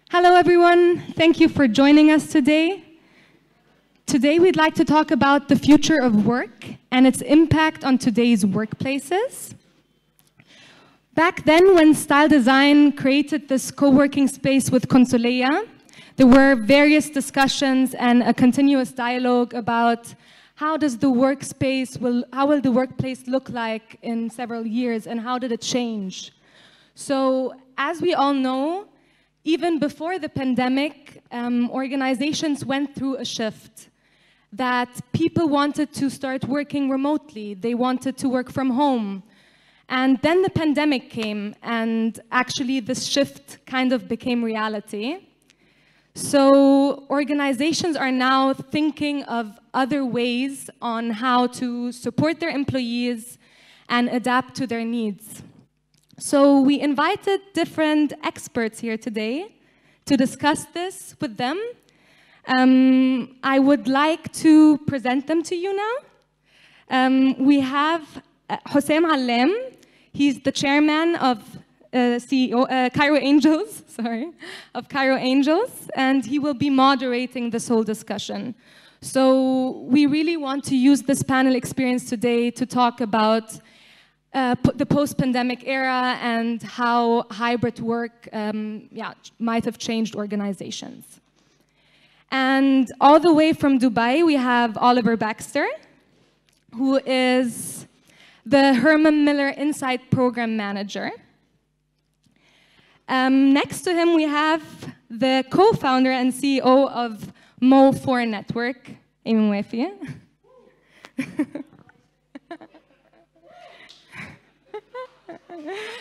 Hello, everyone. Thank you for joining us today. Today, we'd like to talk about the future of work and its impact on today's workplaces. Back then, when Style Design created this co-working space with Consoleya, there were various discussions and a continuous dialogue about how will the workplace look like in several years and how did it change? So, as we all know, even before the pandemic, organizations went through a shift that people wanted to start working remotely. They wanted to work from home. And then the pandemic came, and actually this shift kind of became reality. So organizations are now thinking of other ways on how to support their employees and adapt to their needs. So we invited different experts here today to discuss this with them. I would like to present them to you now. We have Hossam Allam. He's the chairman of CEO, Cairo Angels, of Cairo Angels, and he will be moderating this whole discussion. So we really want to use this panel experience today to talk about the post-pandemic era and how hybrid work might have changed organizations. And all the way from Dubai, we have Baxter, who is the Herman Miller Insight Program Manager. Next to him, we have the co-founder and CEO of Mowafi Network, Mowafi.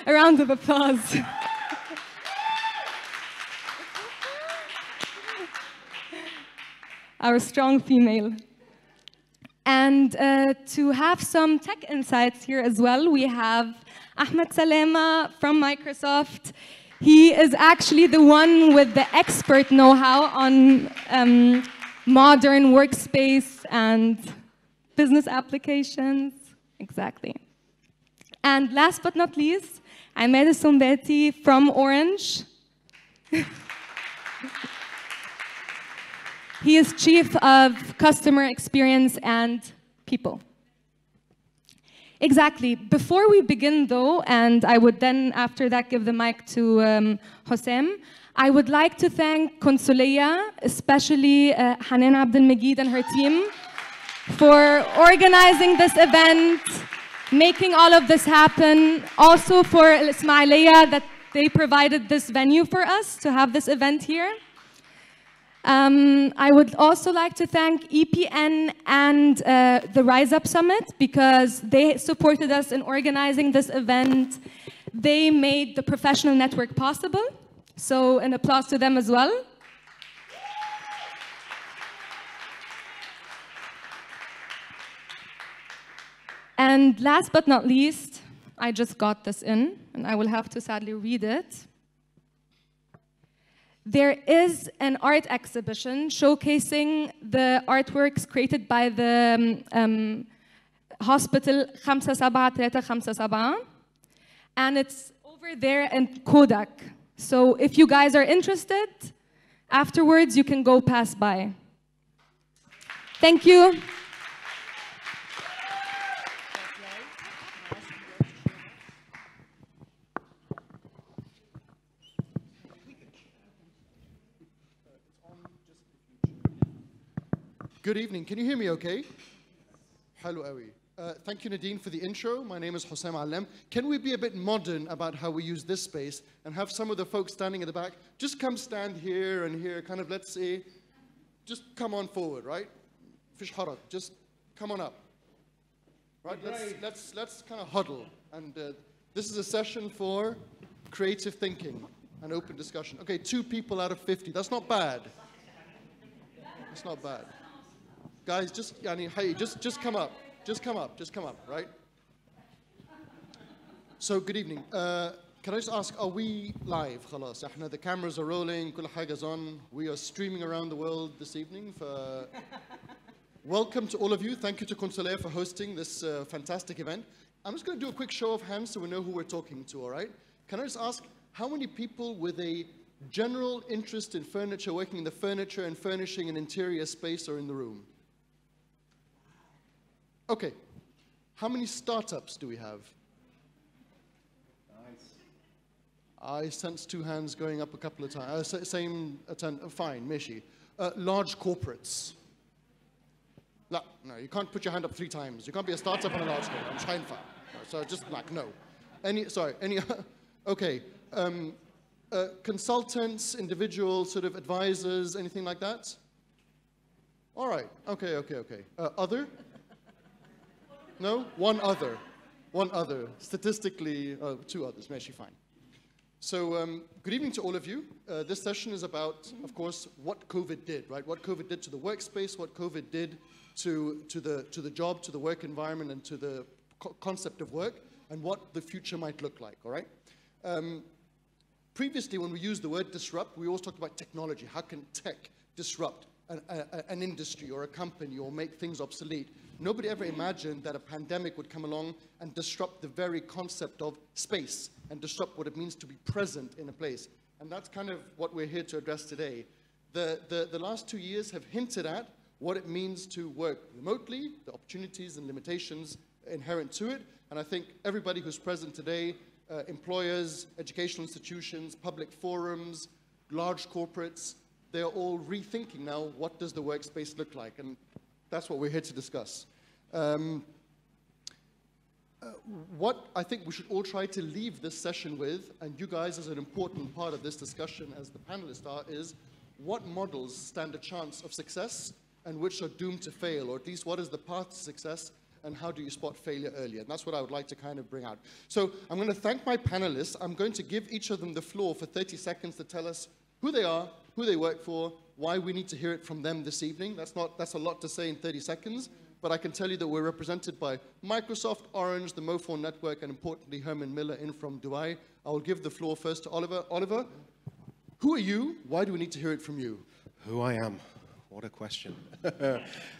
A round of applause. Our strong female. And to have some tech insights here as well, we have Ahmed Salama from Microsoft. He is actually the one with the expert know-how on modern workspace and business applications. Exactly. And last but not least, Ahmed El Sonbaty from Orange. He is Chief of Customer Experience and People. Exactly. Before we begin, though, and I would then, after that, give the mic to Hossam, I would like to thank Consoleya, especially Hanan Abdelmajid and her team, for organizing this event, making all of this happen. Also for Ismailiyah, that they provided this venue for us to have this event here. I would also like to thank EPN and the Rise Up Summit because they supported us in organizing this event. They made the professional network possible. So an applause to them as well. And last but not least, I just got this in, and I will have to sadly read it. There is an art exhibition showcasing the artworks created by the hospital 57357, and it's over there in Kodak. So if you guys are interested, afterwards you can go pass by. Thank you. Good evening. Can you hear me okay? Hello, Awi. Thank you, Nadine, for the intro. My name is Hossam Allam. Can we be a bit modern about how we use this space and have some of the folks standing at the back just come stand here and here, kind of, let's say, just come on forward, right? Fish harak, just come on up. Right? Let's kind of huddle. And this is a session for creative thinking and open discussion. Okay, 2 people out of 50. That's not bad. That's not bad. Guys, just come up. Just come up, right? So, good evening. Can I just ask, are we live? خلاص, the cameras are rolling, كل حاجة on. We are streaming around the world this evening. Welcome to all of you. Thank you to Consoleya for hosting this fantastic event. I'm just going to do a quick show of hands so we know who we're talking to, all right? Can I just ask, how many people with a general interest in furniture, working in the furniture and furnishing an interior space or in the room? Okay. How many startups do we have? Nice. I sense 2 hands going up a couple of times. Same, fine, Mishi. Large corporates. No, you can't put your hand up 3 times. You can't be a startup on a large scale. I'm trying fine. So just like, no. Okay. Consultants, individual sort of advisors, anything like that? All right, okay. Other? No? One other. Statistically, 2 others, maybe fine. So good evening to all of you. This session is about, of course, what COVID did, right? What COVID did to the workspace, what COVID did to the job, to the work environment, and to the concept of work, and what the future might look like, all right? Previously, when we used the word disrupt, we always talked about technology. How can tech disrupt an industry or a company or make things obsolete? Nobody ever imagined that a pandemic would come along and disrupt the very concept of space and disrupt what it means to be present in a place. And that's kind of what we're here to address today. The last 2 years have hinted at what it means to work remotely, the opportunities and limitations inherent to it. And I think everybody who's present today, employers, educational institutions, public forums, large corporates, they're all rethinking now, what does the workspace look like? And that's what we're here to discuss. What I think we should all try to leave this session with, and you guys as an important part of this discussion as the panelists are, is what models stand a chance of success and which are doomed to fail, or at least what is the path to success and how do you spot failure earlier? And that's what I would like to kind of bring out. So I'm going to thank my panelists. I'm going to give each of them the floor for 30 seconds to tell us who they are, who they work for, why we need to hear it from them this evening. That's a lot to say in 30 seconds, but I can tell you that we're represented by Microsoft, Orange, the Mowafi network, and importantly, Herman Miller in from Dubai. I will give the floor first to Oliver. Oliver, who are you? Why do we need to hear it from you? Who I am? What a question.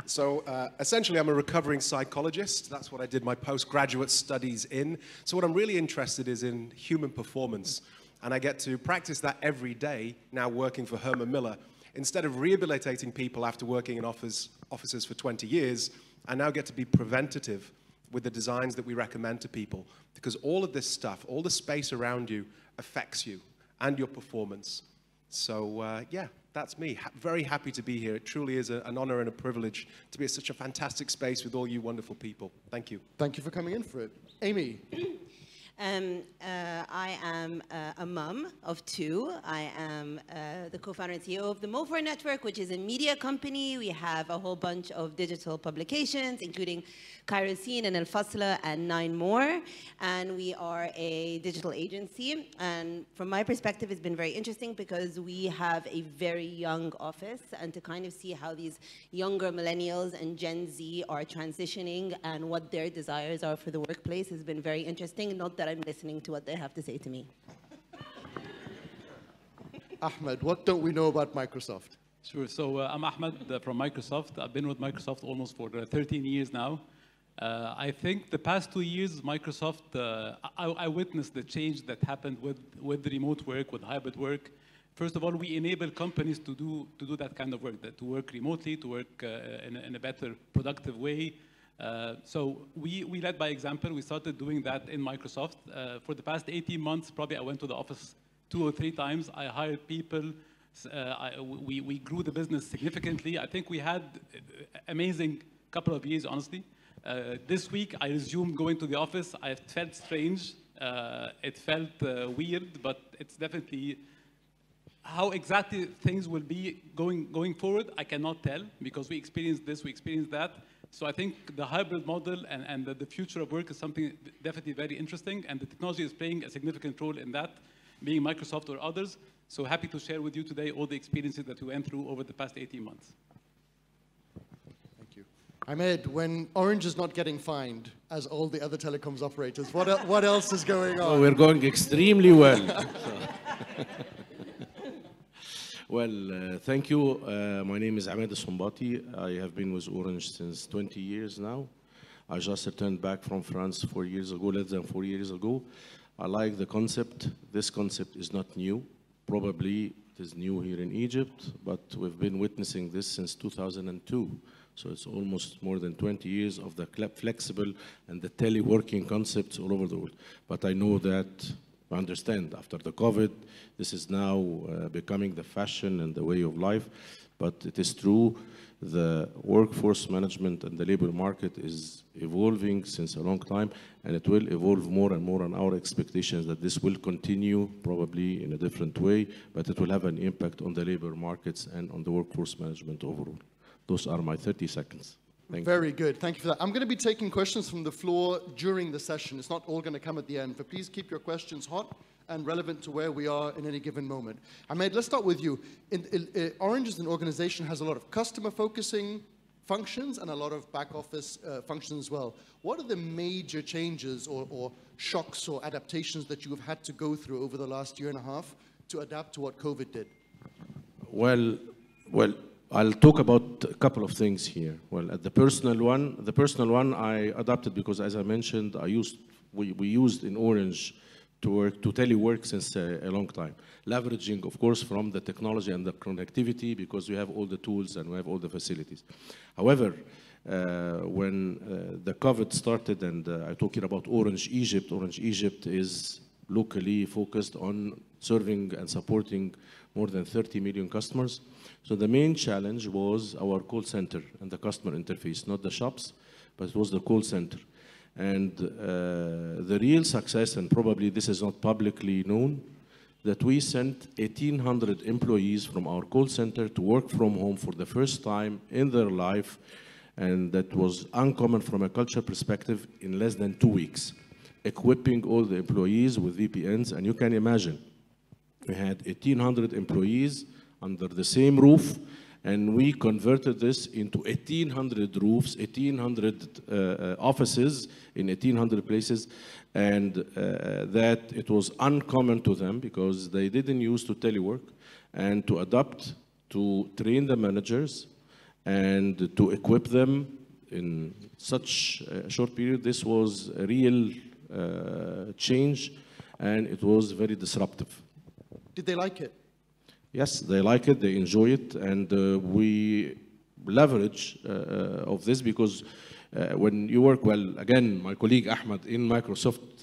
So essentially, I'm a recovering psychologist. That's what I did my postgraduate studies in. So what I'm really interested is in human performance. And I get to practice that every day now working for Herman Miller. Instead of rehabilitating people after working in offices for 20 years, I now get to be preventative with the designs that we recommend to people. Because all of this stuff, all the space around you affects you and your performance. So yeah, that's me. Very happy to be here. It truly is an honor and a privilege to be at such a fantastic space with all you wonderful people. Thank you. Thank you for coming in for it. Amy. I am a mom of 2. I am the co-founder and CEO of the Mowafi network, which is a media company. We have a whole bunch of digital publications, including Cairo and Al and 9 more. And we are a digital agency. And from my perspective, it's been very interesting because we have a very young office, and to kind of see how these younger millennials and Gen Z are transitioning and what their desires are for the workplace has been very interesting. Not that I'm listening to what they have to say to me. Ahmed, what don't we know about Microsoft? Sure. So I'm Ahmed from Microsoft. I've been with Microsoft almost for 13 years now. I think the past 2 years, Microsoft, I witnessed the change that happened with the remote work, with hybrid work. First of all, we enable companies to do that kind of work, to work remotely, to work in a better, productive way. So we led by example. We started doing that in Microsoft. For the past 18 months, probably I went to the office 2 or 3 times. I hired people. We grew the business significantly. I think we had amazing couple of years, honestly. This week, I resumed going to the office. I felt strange. It felt weird, but it's definitely how exactly things will be going forward. I cannot tell because we experienced this, we experienced that. So I think the hybrid model and the future of work is something definitely very interesting, and the technology is playing a significant role in that, being Microsoft or others. So happy to share with you today all the experiences that we went through over the past 18 months. Ahmed, when Orange is not getting fined, as all the other telecoms operators, what else is going on? Oh, we're going extremely well. Well, thank you. My name is Ahmed El Sonbaty. I have been with Orange since 20 years now. I just returned back from France 4 years ago, less than 4 years ago. I like the concept. This concept is not new. Probably it is new here in Egypt, but we've been witnessing this since 2002. So it's almost more than 20 years of the flexible and the teleworking concepts all over the world. But I know that, I understand, after the COVID, this is now becoming the fashion and the way of life. But it is true, the workforce management and the labor market is evolving since a long time, and it will evolve more and more on our expectations that this will continue, probably in a different way, but it will have an impact on the labor markets and on the workforce management overall. Those are my 30 seconds. Thank you. Very good. Thank you for that. I'm going to be taking questions from the floor during the session. It's not all going to come at the end, but please keep your questions hot and relevant to where we are in any given moment. Ahmed, let's start with you. Orange as an organization has a lot of customer-focusing functions and a lot of back-office functions as well. What are the major changes or shocks or adaptations that you have had to go through over the last year and a half to adapt to what COVID did? Well, I'll talk about a couple of things here. Well, at the personal one I adapted because, as I mentioned, we used in Orange to telework since a long time, leveraging, of course, from the technology and the connectivity because we have all the tools and we have all the facilities. However, when the COVID started, and I'm talking about Orange Egypt is locally focused on serving and supporting more than 30 million customers. So the main challenge was our call center and the customer interface, not the shops, but it was the call center. And the real success, and probably this is not publicly known, that we sent 1,800 employees from our call center to work from home for the first time in their life, and that was uncommon from a culture perspective in less than 2 weeks, equipping all the employees with VPNs. And you can imagine, we had 1,800 employees under the same roof, and we converted this into 1,800 roofs, 1,800 offices in 1,800 places, and that it was uncommon to them because they didn't used to telework, and to adapt, to train the managers, and to equip them in such a short period. This was a real change, and it was very disruptive. Did they like it? Yes, they like it, they enjoy it, and we leverage of this because when you work, well, again, my colleague Ahmed in Microsoft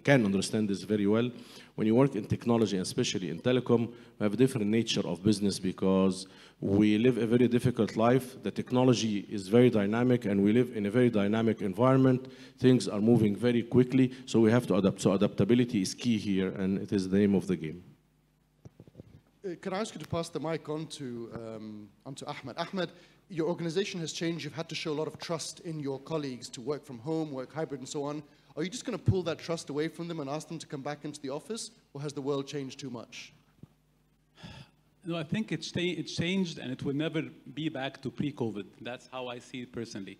can understand this very well. When you work in technology, and especially in telecom, we have a different nature of business because we live a very difficult life. The technology is very dynamic, and we live in a very dynamic environment. Things are moving very quickly, so we have to adapt. So adaptability is key here, and it is the name of the game. Can I ask you to pass the mic on to Ahmed? Ahmed, your organization has changed. You've had to show a lot of trust in your colleagues to work from home, work hybrid, and so on. Are you just going to pull that trust away from them and ask them to come back into the office, or has the world changed too much? No, I think it's changed, and it will never be back to pre-COVID. That's how I see it personally.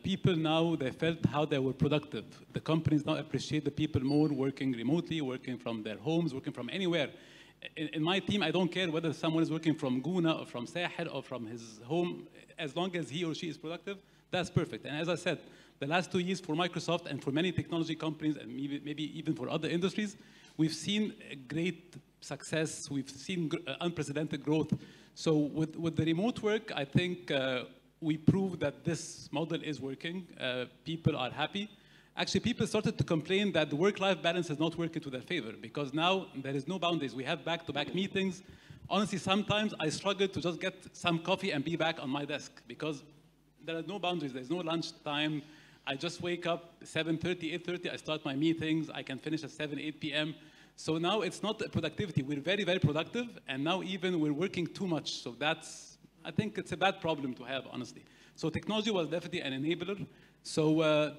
People now, they felt how they were productive. The companies now appreciate the people more working remotely, working from their homes, working from anywhere. In my team, I don't care whether someone is working from Guna or from Sahel or from his home. As long as he or she is productive, that's perfect. And as I said, the last 2 years for Microsoft and for many technology companies and maybe even for other industries, we've seen great success. We've seen unprecedented growth. So with the remote work, I think we proved that this model is working. People are happy. Actually, people started to complain that the work-life balance is not working to their favor because now there is no boundaries. We have back-to-back meetings. Honestly, sometimes I struggle to just get some coffee and be back on my desk because there are no boundaries. There's no lunch time. I just wake up 7:30, 8:30. I start my meetings. I can finish at 7, 8 p.m. So now it's not productivity. We're very, very productive, and now even we're working too much. So I think it's a bad problem to have, honestly. So technology was definitely an enabler. So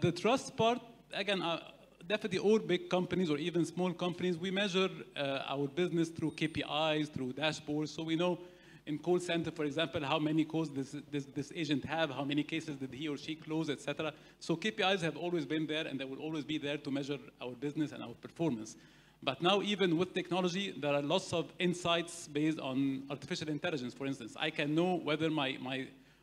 the trust part, again, definitely all big companies or even small companies, we measure our business through KPIs, through dashboards. So we know in call center, for example, how many calls this agent have, how many cases did he or she close, etc. So KPIs have always been there, and they will always be there to measure our business and our performance. But now, even with technology, there are lots of insights based on artificial intelligence, for instance. I can know whether my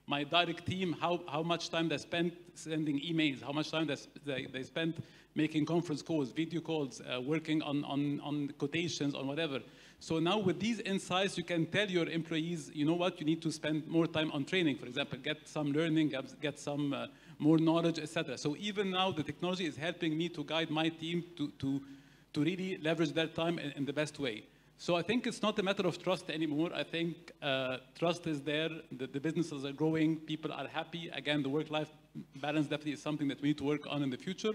my direct team, how much time they spent sending emails, how much time they spent making conference calls, video calls, working on quotations, on whatever. So now with these insights, you can tell your employees, you know what, you need to spend more time on training, for example, get some learning, get some more knowledge, etc. So even now, the technology is helping me to guide my team to really leverage their time in the best way. So I think it's not a matter of trust anymore. I think trust is there, the businesses are growing, people are happy. Again, the work-life balance definitely is something that we need to work on in the future.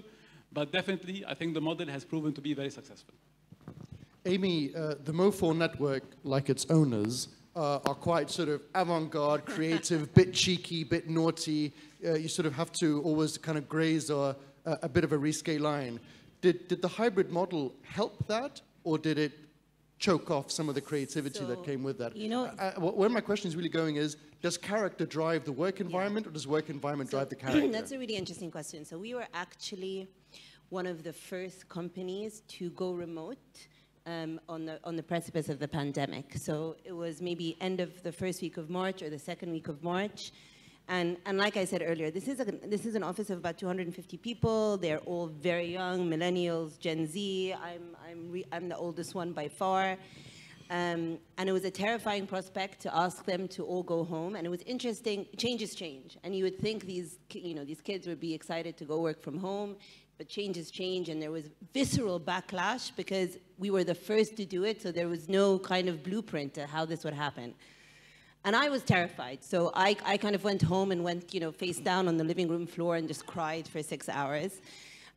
But definitely, I think the model has proven to be very successful. Amy, the Mowafi network, like its owners, are quite sort of avant-garde, creative, bit cheeky, bit naughty. You sort of have to always kind of graze a bit of a risque line. Did the hybrid model help that, or did it choke off some of the creativity that came with that? You know, where my question is really going is, does character drive the work environment, or does work environment drive the character? That's a really interesting question. So we were actually one of the first companies to go remote on the precipice of the pandemic. So it was maybe end of the first week of March or the second week of March. And like I said earlier, this is an office of about 250 people. They're all very young, millennials, Gen Z. I'm the oldest one by far. And it was a terrifying prospect to ask them to all go home. And it was interesting. Change is change. And you would think these kids would be excited to go work from home. But change is change, and there was visceral backlash because we were the first to do it, so there was no kind of blueprint to how this would happen. And I was terrified, so I kind of went home and went, face down on the living room floor and just cried for 6 hours.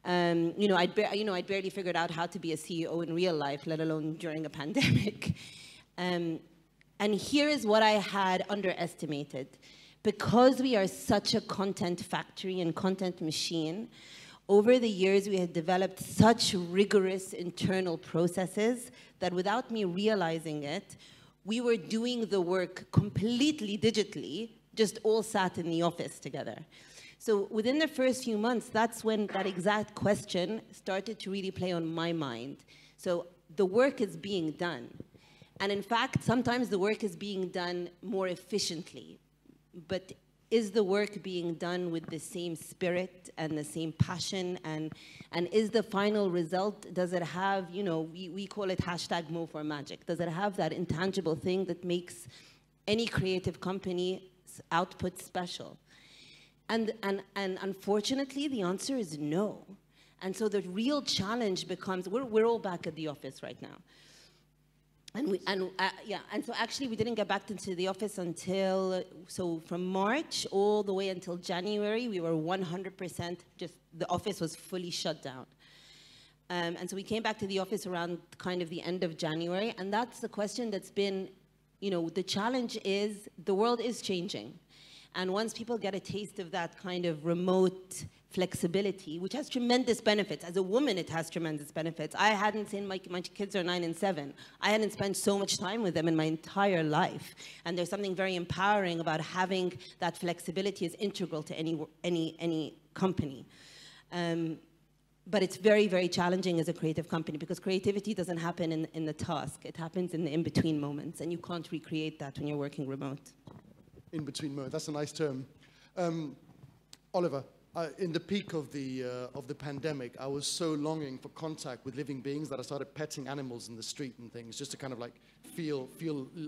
I'd barely figured out how to be a CEO in real life, let alone during a pandemic. And here is what I had underestimated. Because we are such a content factory and content machine, over the years, we had developed such rigorous internal processes that without me realizing it, we were doing the work completely digitally, just all sat in the office together. So within the first few months, that's when that exact question started to really play on my mind. So the work is being done. And in fact, sometimes the work is being done more efficiently. But is the work being done with the same spirit and the same passion? And is the final result, does it have, we call it #Mo4Magic. Does it have that intangible thing that makes any creative company's output special? And unfortunately, the answer is no. And so the real challenge becomes, we're all back at the office right now. And so actually we didn't get back into the office until, so from March all the way until January, we were 100% the office was fully shut down. And so we came back to the office around kind of the end of January, and that's the question that's been, the challenge is the world is changing. And once people get a taste of that kind of remote flexibility, which has tremendous benefits. As a woman, it has tremendous benefits. I hadn't seen, my kids are 9 and 7. I hadn't spent so much time with them in my entire life. And there's something very empowering about having that flexibility is integral to any company. But it's very, very challenging as a creative company because creativity doesn't happen in the task. It happens in the in-between moments, and you can't recreate that when you're working remote. In-between moments, that's a nice term. Oliver, in the peak of the pandemic, I was so longing for contact with living beings that I started petting animals in the street and things, just to kind of like feel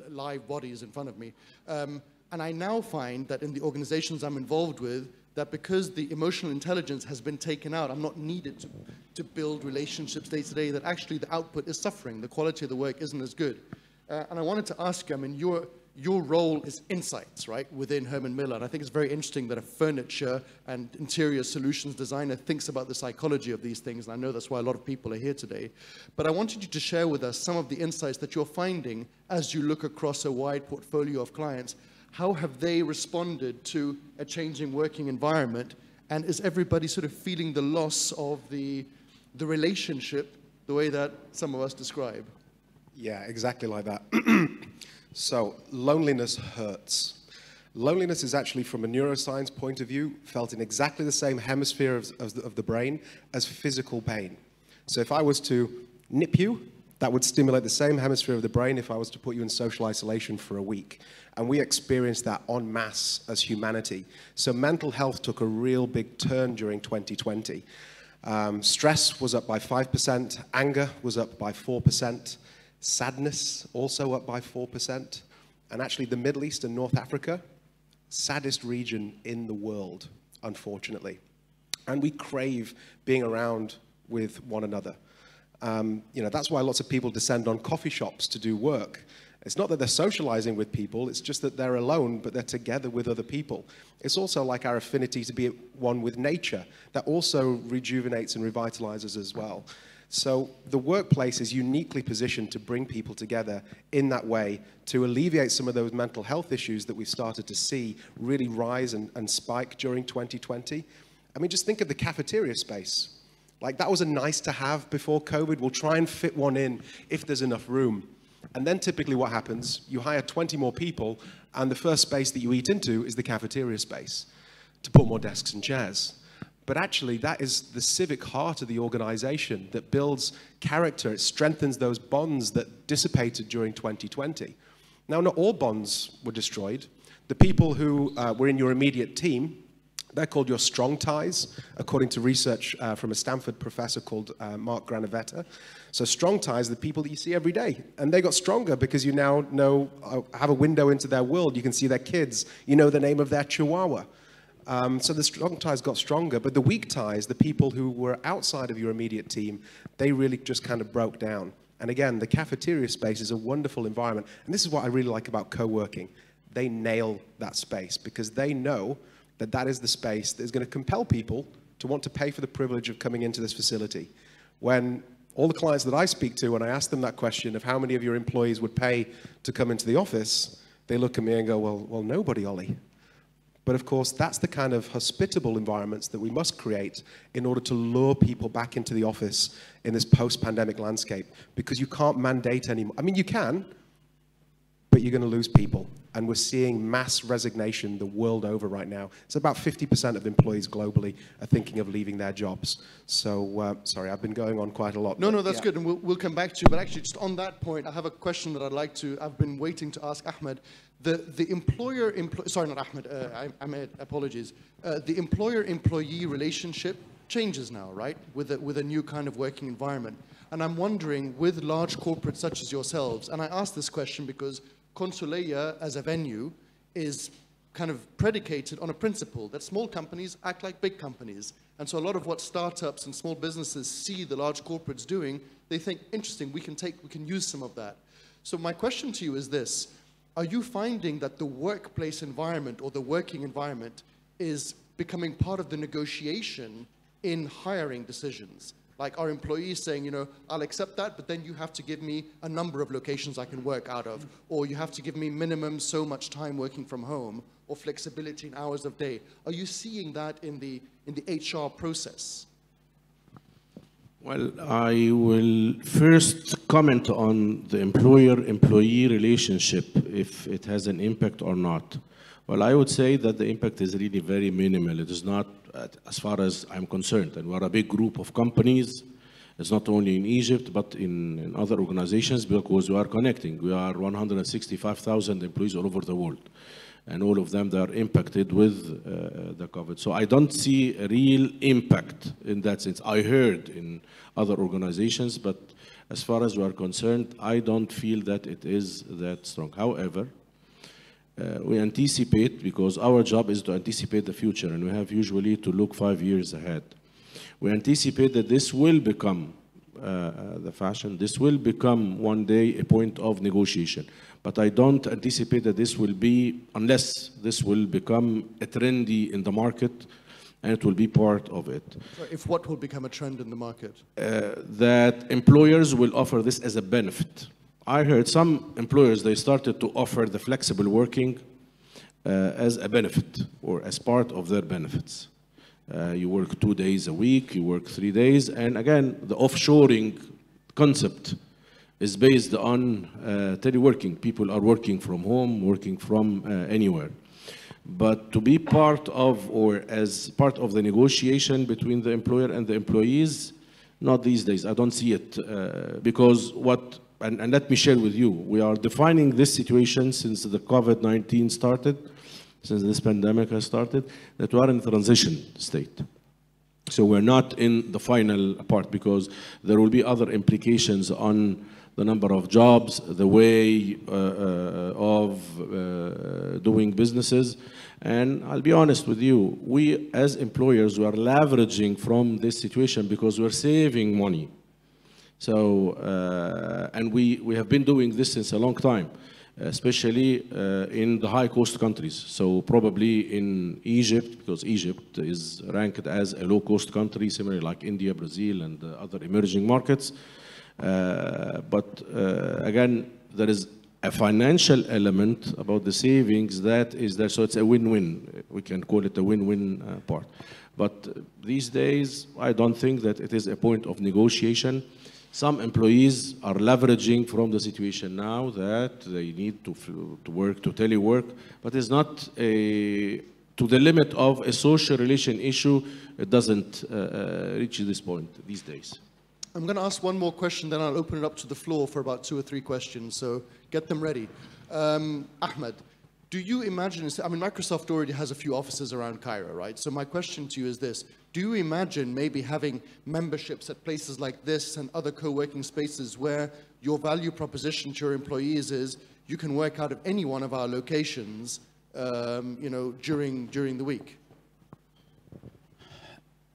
live bodies in front of me. And I now find that in the organizations I'm involved with, that because the emotional intelligence has been taken out, I'm not needed to build relationships day to day, that actually the output is suffering. The quality of the work isn't as good. And I wanted to ask you, I mean, your role is insights, right, within Herman Miller. And I think it's very interesting that a furniture and interior solutions designer thinks about the psychology of these things. And I know that's why a lot of people are here today. But I wanted you to share with us some of the insights that you're finding as you look across a wide portfolio of clients. How have they responded to a changing working environment? And is everybody sort of feeling the loss of the relationship the way that some of us describe? Yeah, exactly like that. So, loneliness hurts. Loneliness is actually, from a neuroscience point of view, felt in exactly the same hemisphere of the brain as physical pain. So if I was to nip you, that would stimulate the same hemisphere of the brain if I was to put you in social isolation for a week. And we experienced that en masse as humanity. So mental health took a real big turn during 2020. Stress was up by 5%, anger was up by 4%, sadness also up by 4%, and actually the Middle East and North Africa, saddest region in the world, unfortunately. And we crave being around with one another. That's why lots of people descend on coffee shops to do work. It's not that they're socializing with people, it's just that they're alone, but they're together with other people. It's also like our affinity to be one with nature that also rejuvenates and revitalizes as well. So the workplace is uniquely positioned to bring people together in that way to alleviate some of those mental health issues that we've started to see really rise and spike during 2020. I mean, just think of the cafeteria space. Like, that was a nice to have before COVID. We'll try and fit one in if there's enough room. And then typically what happens, you hire 20 more people, and the first space that you eat into is the cafeteria space to put more desks and chairs. But actually, that is the civic heart of the organization that builds character. It strengthens those bonds that dissipated during 2020. Now, not all bonds were destroyed. The people who were in your immediate team, they're called your strong ties, according to research from a Stanford professor called Mark Granavetta. So strong ties are the people that you see every day. And they got stronger because you now have a window into their world. You can see their kids. You know the name of their chihuahua. So the strong ties got stronger. But the weak ties, the people who were outside of your immediate team, they really just kind of broke down. And again, the cafeteria space is a wonderful environment. And this is what I really like about co-working. They nail that space because they know that that is the space that is going to compel people to want to pay for the privilege of coming into this facility. When all the clients that I speak to, when I ask them that question of how many of your employees would pay to come into the office, they look at me and go, well, nobody, Ollie. But of course, that's the kind of hospitable environments that we must create in order to lure people back into the office in this post-pandemic landscape, because you can't mandate anymore. I mean, you can, but you're going to lose people. And we're seeing mass resignation the world over right now. It's about 50% of employees globally are thinking of leaving their jobs. So, sorry, I've been going on quite a lot. No, that's good, and we'll come back to you. But actually, just on that point, I have a question that I've been waiting to ask Ahmed. The Ahmed, apologies. The employer-employee relationship changes now, right? With a new kind of working environment. And I'm wondering, with large corporates such as yourselves, and I ask this question because Consoleya as a venue is kind of predicated on a principle that small companies act like big companies. And so a lot of what startups and small businesses see the large corporates doing, they think, interesting, we can use some of that. So my question to you is this: are you finding that the workplace environment or the working environment is becoming part of the negotiation in hiring decisions? Like, are employees saying, I'll accept that, but then you have to give me a number of locations I can work out of, or you have to give me minimum so much time working from home, or flexibility in hours of day. Are you seeing that in the HR process? Well, I will first comment on the employer-employee relationship, if it has an impact or not. Well, I would say that the impact is really very minimal. It is not, as far as I'm concerned, and we're a big group of companies. It's not only in Egypt, but in other organizations, because we are connecting. We are 165,000 employees all over the world. And all of them, they are impacted with the COVID. So I don't see a real impact in that sense. I heard in other organizations, but as far as we are concerned, I don't feel that it is that strong. However, we anticipate, because our job is to anticipate the future, and we have usually to look 5 years ahead. We anticipate that this will become the fashion. This will become one day a point of negotiation. But I don't anticipate that this will be, unless this will become a trendy in the market, and it will be part of it. So if what will become a trend in the market? That employers will offer this as a benefit. I heard some employers, they started to offer the flexible working as a benefit or as part of their benefits. You work 2 days a week, you work 3 days, and again, the offshoring concept is based on teleworking. People are working from home, working from anywhere. But to be part of, or as part of the negotiation between the employer and the employees, Not these days. I don't see it because what, and let me share with you, we are defining this situation since the COVID-19 started, since this pandemic has started, that we are in transition state. So we're not in the final part because there will be other implications on the number of jobs, the way of doing businesses. And I'll be honest with you, we as employers, we are leveraging from this situation because we're saving money. So, and we have been doing this since a long time, especially in the high-cost countries. So probably in Egypt, because Egypt is ranked as a low-cost country, similarly like India, Brazil, and other emerging markets. But again, there is a financial element about the savings that is there, so it's a win-win. We can call it a win-win part. But these days, I don't think that it is a point of negotiation. Some employees are leveraging from the situation now that they need to work, to telework, but it's not to the limit of a social relation issue. It doesn't reach this point these days. I'm going to ask one more question, then I'll open it up to the floor for about 2 or 3 questions, so get them ready. Ahmed, do you imagine, I mean, Microsoft already has a few offices around Cairo, right? So my question to you is this: do you imagine maybe having memberships at places like this and other co-working spaces where your value proposition to your employees is you can work out of any one of our locations, you know, during the week?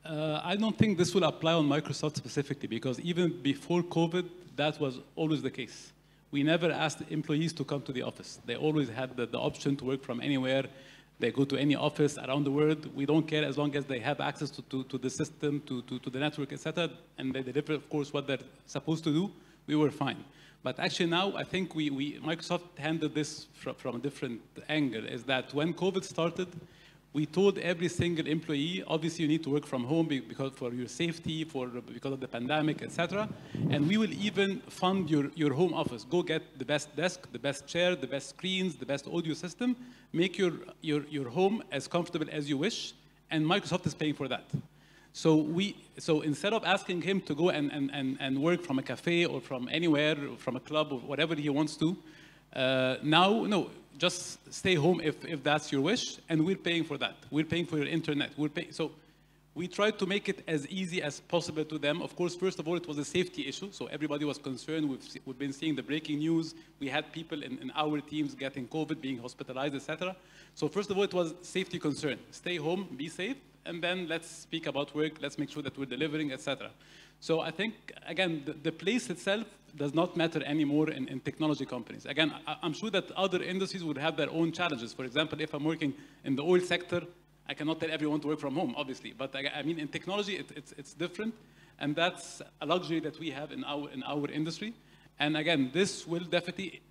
I don't think this will apply on Microsoft specifically, because even before COVID, that was always the case. We never asked employees to come to the office. They always had the option to work from anywhere. They go to any office around the world. We don't care as long as they have access to the system, to the network, etc. And they deliver, of course, what they're supposed to do. We were fine. But actually now, I think Microsoft handled this from a different angle, is that when COVID started, we told every single employee, obviously you need to work from home because for your safety, because of the pandemic, etc. And we will even fund your home office. Go get the best desk, the best chair, the best screens, the best audio system. Make your home as comfortable as you wish, and Microsoft is paying for that. So instead of asking him to go and work from a cafe or from anywhere, or from a club or whatever he wants to, now, no, just stay home if that's your wish, and we're paying for that. We're paying for your internet. So we tried to make it as easy as possible to them. Of course, first of all, it was a safety issue, so everybody was concerned. We've been seeing the breaking news. We had people in our teams getting COVID, being hospitalized, etc. So first of all, it was safety concern. Stay home, be safe, and then let's speak about work. Let's make sure that we're delivering, etc. So I think, again, the place itself does not matter anymore in technology companies. Again, I'm sure that other industries would have their own challenges. For example, if I'm working in the oil sector, I cannot tell everyone to work from home, obviously. But I mean, in technology, it's different. And that's a luxury that we have in our industry. And again, this will definitely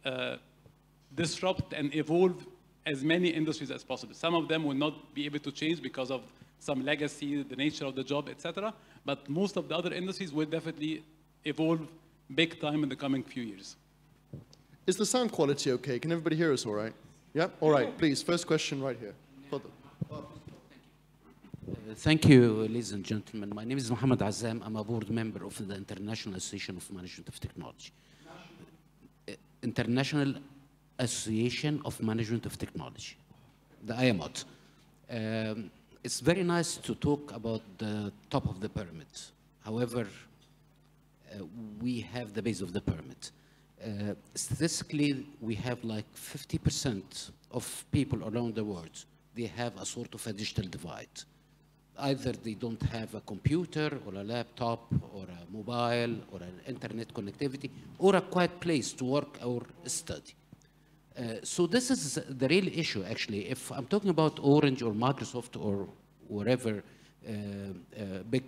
disrupt and evolve as many industries as possible. Some of them will not be able to change because of some legacy, the nature of the job, etc. But most of the other industries will definitely evolve big time in the coming few years. Is the sound quality okay? Can everybody hear us all right? Yeah? All right, please. First question right here. Thank you, ladies and gentlemen. My name is Mohammed Azam. I'm a board member of the International Association of Management of Technology. International Association of Management of Technology, the IAMOT. It's very nice to talk about the top of the pyramid. However, we have the base of the pyramid. Statistically, we have like 50% of people around the world, they have a sort of a digital divide. Either they don't have a computer or a laptop or a mobile or an internet connectivity or a quiet place to work or study. So this is the real issue, actually. If I'm talking about Orange or Microsoft or wherever big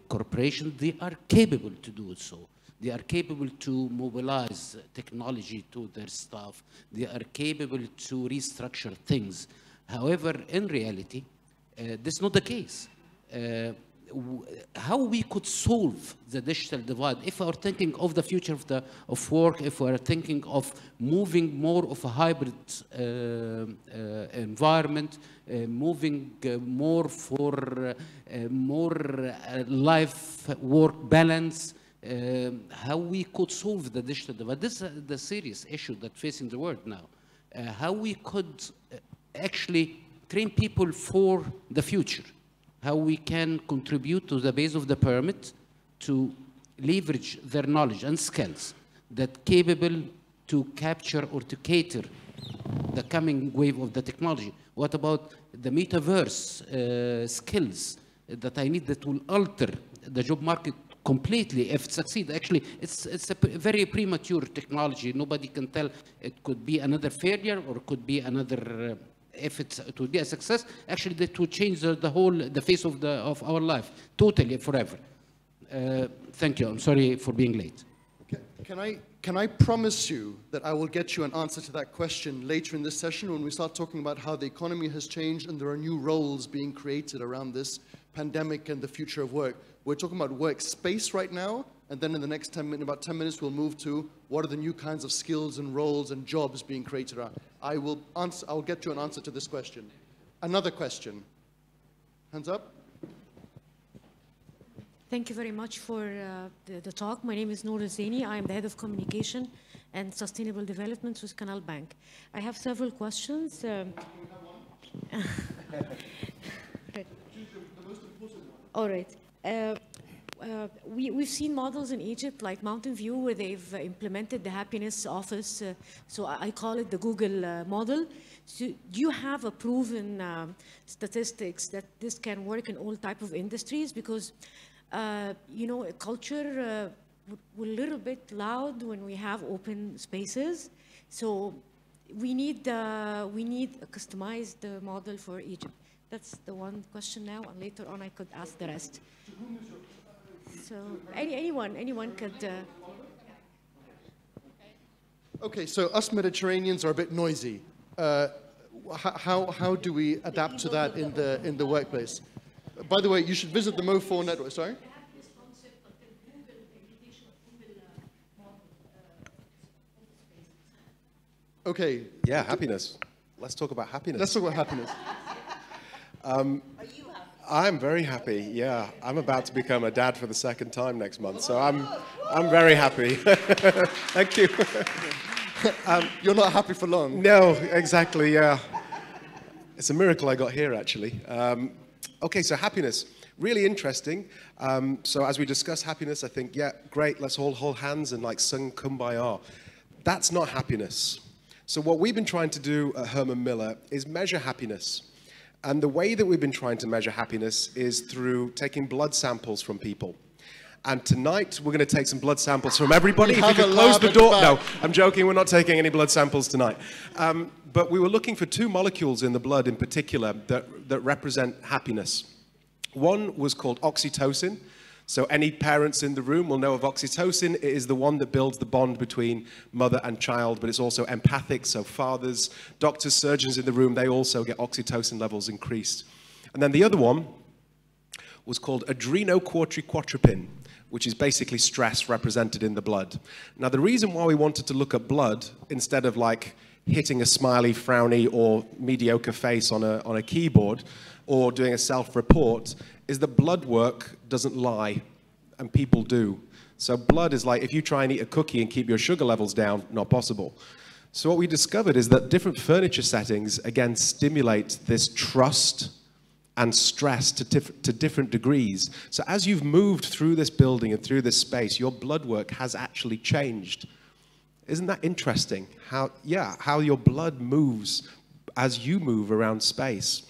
corporation, they are capable to do so. They are capable to mobilize technology to their staff. They are capable to restructure things. However, in reality, this is not the case. how we could solve the digital divide if we are thinking of the future of work, if we are thinking of moving more of a hybrid environment, moving more for more life-work balance, how we could solve the digital divide. This is the serious issue that's facing the world now. How we could actually train people for the future. How we can contribute to the base of the pyramid to leverage their knowledge and skills that capable to capture or to cater the coming wave of the technology. What about the metaverse skills that I need that will alter the job market completely if it succeeds? Actually, it's a very premature technology. Nobody can tell. It could be another failure or it could be another if it would be a success. Actually, that would change the face of our life totally forever. Thank you. I'm sorry for being late. Can I promise you that I will get you an answer to that question later in this session when we start talking about how the economy has changed and there are new roles being created around this pandemic and the future of work. We're talking about workspace right now, and then in the next about 10 minutes, we'll move to what are the new kinds of skills and roles and jobs being created around. I will get you an answer to this question. Another question. Hands up. Thank you very much for the talk. My name is Noor Zaini. I am the head of communication and sustainable development with Canal Bank. I have several questions. All right. We've seen models in Egypt like Mountain View where they've implemented the happiness office. So I call it the Google model. So do you have a proven statistics that this can work in all type of industries? Because you know, a culture we're a little bit loud when we have open spaces. So we need a customized model for Egypt. That's the one question now, and later on I could ask the rest. So anyone could. Okay, so us Mediterraneans are a bit noisy. How do we adapt to that in the workplace? By the way, you should visit the Mo4 network. Sorry. Okay. Yeah, happiness. Let's talk about happiness. Let's talk about happiness. Are you happy? I'm very happy, yeah. I'm about to become a dad for the second time next month, so I'm very happy. Thank you. You're not happy for long. No, exactly, yeah. It's a miracle I got here, actually. Okay, so happiness. Really interesting. So as we discuss happiness, I think, yeah, great, let's all hold hands and like sing Kumbaya. That's not happiness. So what we've been trying to do at Herman Miller is measure happiness. And the way that we've been trying to measure happiness is through taking blood samples from people. And tonight, we're going to take some blood samples from everybody. If you could close the door. No, I'm joking. We're not taking any blood samples tonight. But we were looking for two molecules in the blood in particular that represent happiness. One was called oxytocin. So any parents in the room will know of oxytocin. It is the one that builds the bond between mother and child, but it's also empathic. So fathers, doctors, surgeons in the room, they also get oxytocin levels increased. And then the other one was called adrenocorticotropic, which is basically stress represented in the blood. Now, the reason why we wanted to look at blood instead of like hitting a smiley, frowny, or mediocre face on a keyboard or doing a self-report is that blood work doesn't lie, and people do. So blood is like, if you try and eat a cookie and keep your sugar levels down, not possible. So what we discovered is that different furniture settings, again, stimulate this trust and stress to different degrees. So as you've moved through this building and through this space, your blood work has actually changed. Isn't that interesting? How your blood moves as you move around space.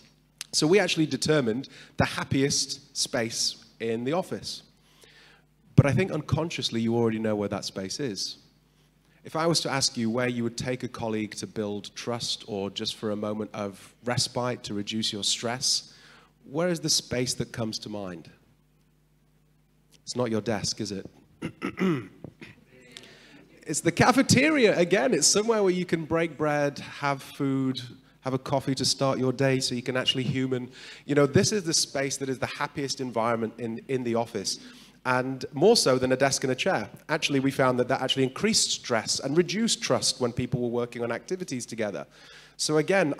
So we actually determined the happiest space in the office. But I think unconsciously you already know where that space is. If I was to ask you where you would take a colleague to build trust or just for a moment of respite to reduce your stress, where is the space that comes to mind? It's not your desk, is it? It's the cafeteria, again. It's somewhere where you can break bread, have food, have a coffee to start your day so you can actually human. You know, this is the space that is the happiest environment in the office. And more so than a desk and a chair. Actually, we found that actually increased stress and reduced trust when people were working on activities together. So again,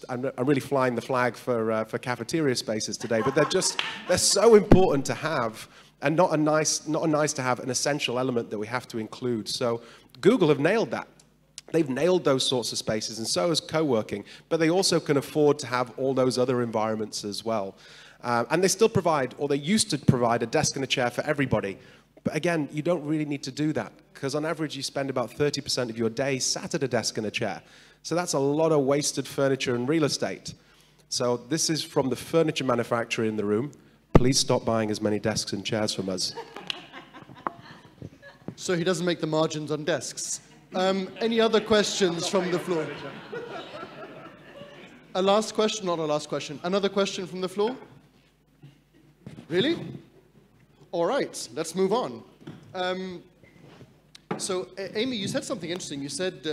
I'm really flying the flag for cafeteria spaces today, but they're so important to have, and not a nice to have, an essential element that we have to include. So Google have nailed that. They've nailed those sorts of spaces, and so has co-working, but they also can afford to have all those other environments as well. And they still provide, or they used to provide, a desk and a chair for everybody. But again, you don't really need to do that, because on average you spend about 30% of your day sat at a desk and a chair. So that's a lot of wasted furniture and real estate. So this is from the furniture manufacturer in the room. Please stop buying as many desks and chairs from us. So he doesn't make the margins on desks. Any other questions from the floor? A last question, not a last question. Another question from the floor? Really? All right, let's move on. So, Amy, you said something interesting. You said,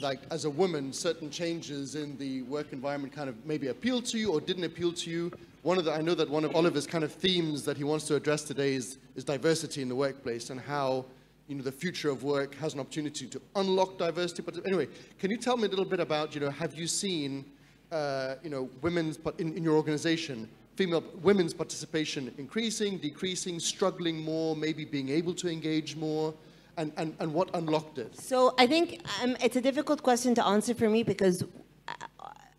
like, as a woman, certain changes in the work environment kind of maybe appealed to you or didn't appeal to you. I know that one of Oliver's kind of themes that he wants to address today is diversity in the workplace, and how, you know, the future of work has an opportunity to unlock diversity. But anyway, can you tell me a little bit about, you know, have you seen, you know, in your organization, women's participation increasing, decreasing, struggling more, maybe being able to engage more, and what unlocked it? So I think it's a difficult question to answer for me, because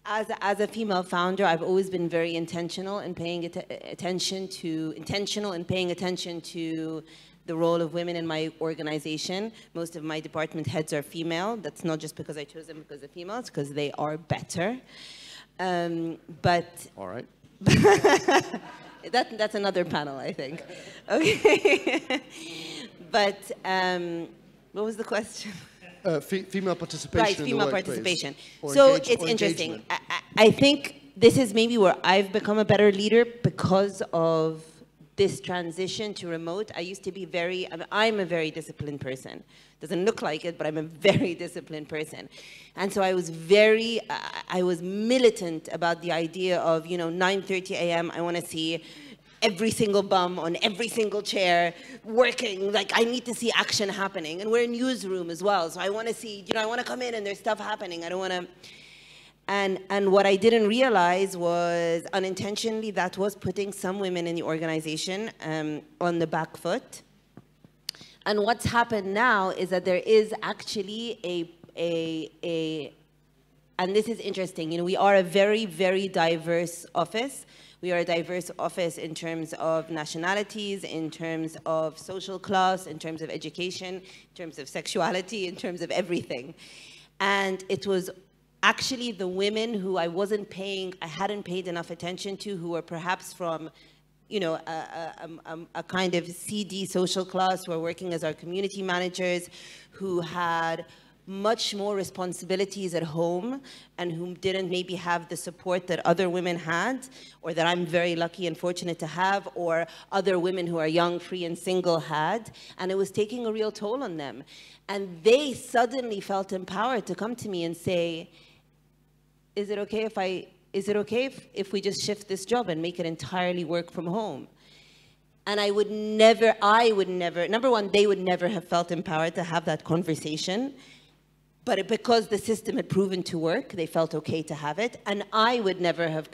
as a female founder, I've always been very intentional in paying attention to the role of women in my organization. Most of my department heads are female. That's not just because I chose them because they're females, because they are better. All right. That's another panel, I think. Okay. But what was the question? Female participation. Right, in female the participation. So it's interesting. I think this is maybe where I've become a better leader because of this transition to remote. I used to be I'm a very disciplined person. Doesn't look like it, but I'm a very disciplined person. And so I was militant about the idea of, you know, 9:30 a.m. I want to see every single bum on every single chair working. Like, I need to see action happening. And we're in newsroom as well. So I want to see, you know, I want to come in and there's stuff happening. I don't want to. And what I didn't realize was, unintentionally, that was putting some women in the organization on the back foot. And what's happened now is that there is actually and this is interesting, you know, we are a very, very diverse office. We are a diverse office in terms of nationalities, in terms of social class, in terms of education, in terms of sexuality, in terms of everything. And it was actually the women who I hadn't paid enough attention to, who were perhaps from, you know, a kind of CD social class, who are working as our community managers, who had much more responsibilities at home and who didn't maybe have the support that other women had, or that I'm very lucky and fortunate to have, or other women who are young, free, and single had. And it was taking a real toll on them. And they suddenly felt empowered to come to me and say, is it okay if we just shift this job and make it entirely work from home? And I would never, number one, they would never have felt empowered to have that conversation. But because the system had proven to work, they felt okay to have it. And I would never have,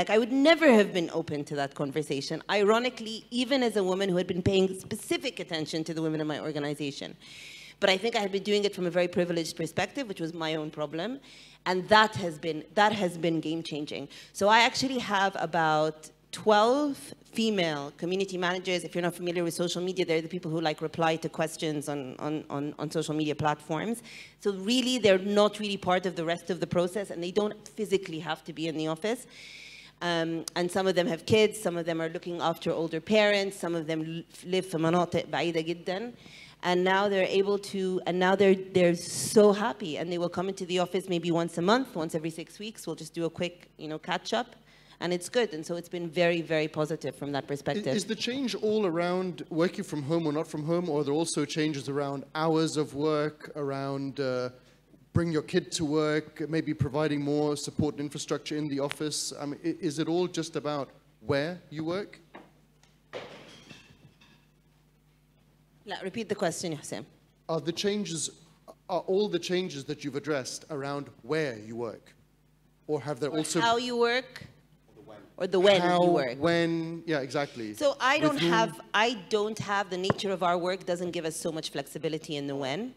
I would never have been open to that conversation. Ironically, even as a woman who had been paying specific attention to the women in my organization. But I think I had been doing it from a very privileged perspective, which was my own problem. And that has been game-changing. So I actually have about 12 female community managers. If you're not familiar with social media, they're the people who like reply to questions on social media platforms. So really, they're not really part of the rest of the process, and they don't physically have to be in the office. And some of them have kids, some of them are looking after older parents, some of them live في مناطق بعيدة جدا. And now they're able to, and now they're so happy, and they will come into the office maybe once a month, once every 6 weeks. We'll just do a quick, you know, catch up, and it's good. And so it's been very, very positive from that perspective. Is the change all around working from home or not from home, or are there also changes around hours of work, around bring your kid to work, maybe providing more support and infrastructure in the office? I mean, is it all just about where you work? Repeat the question, Hossam. Are all the changes that you've addressed around where you work? Or have there also... How you work? Or the when how, you work? When, yeah, exactly. So I don't have, the nature of our work doesn't give us so much flexibility in the when.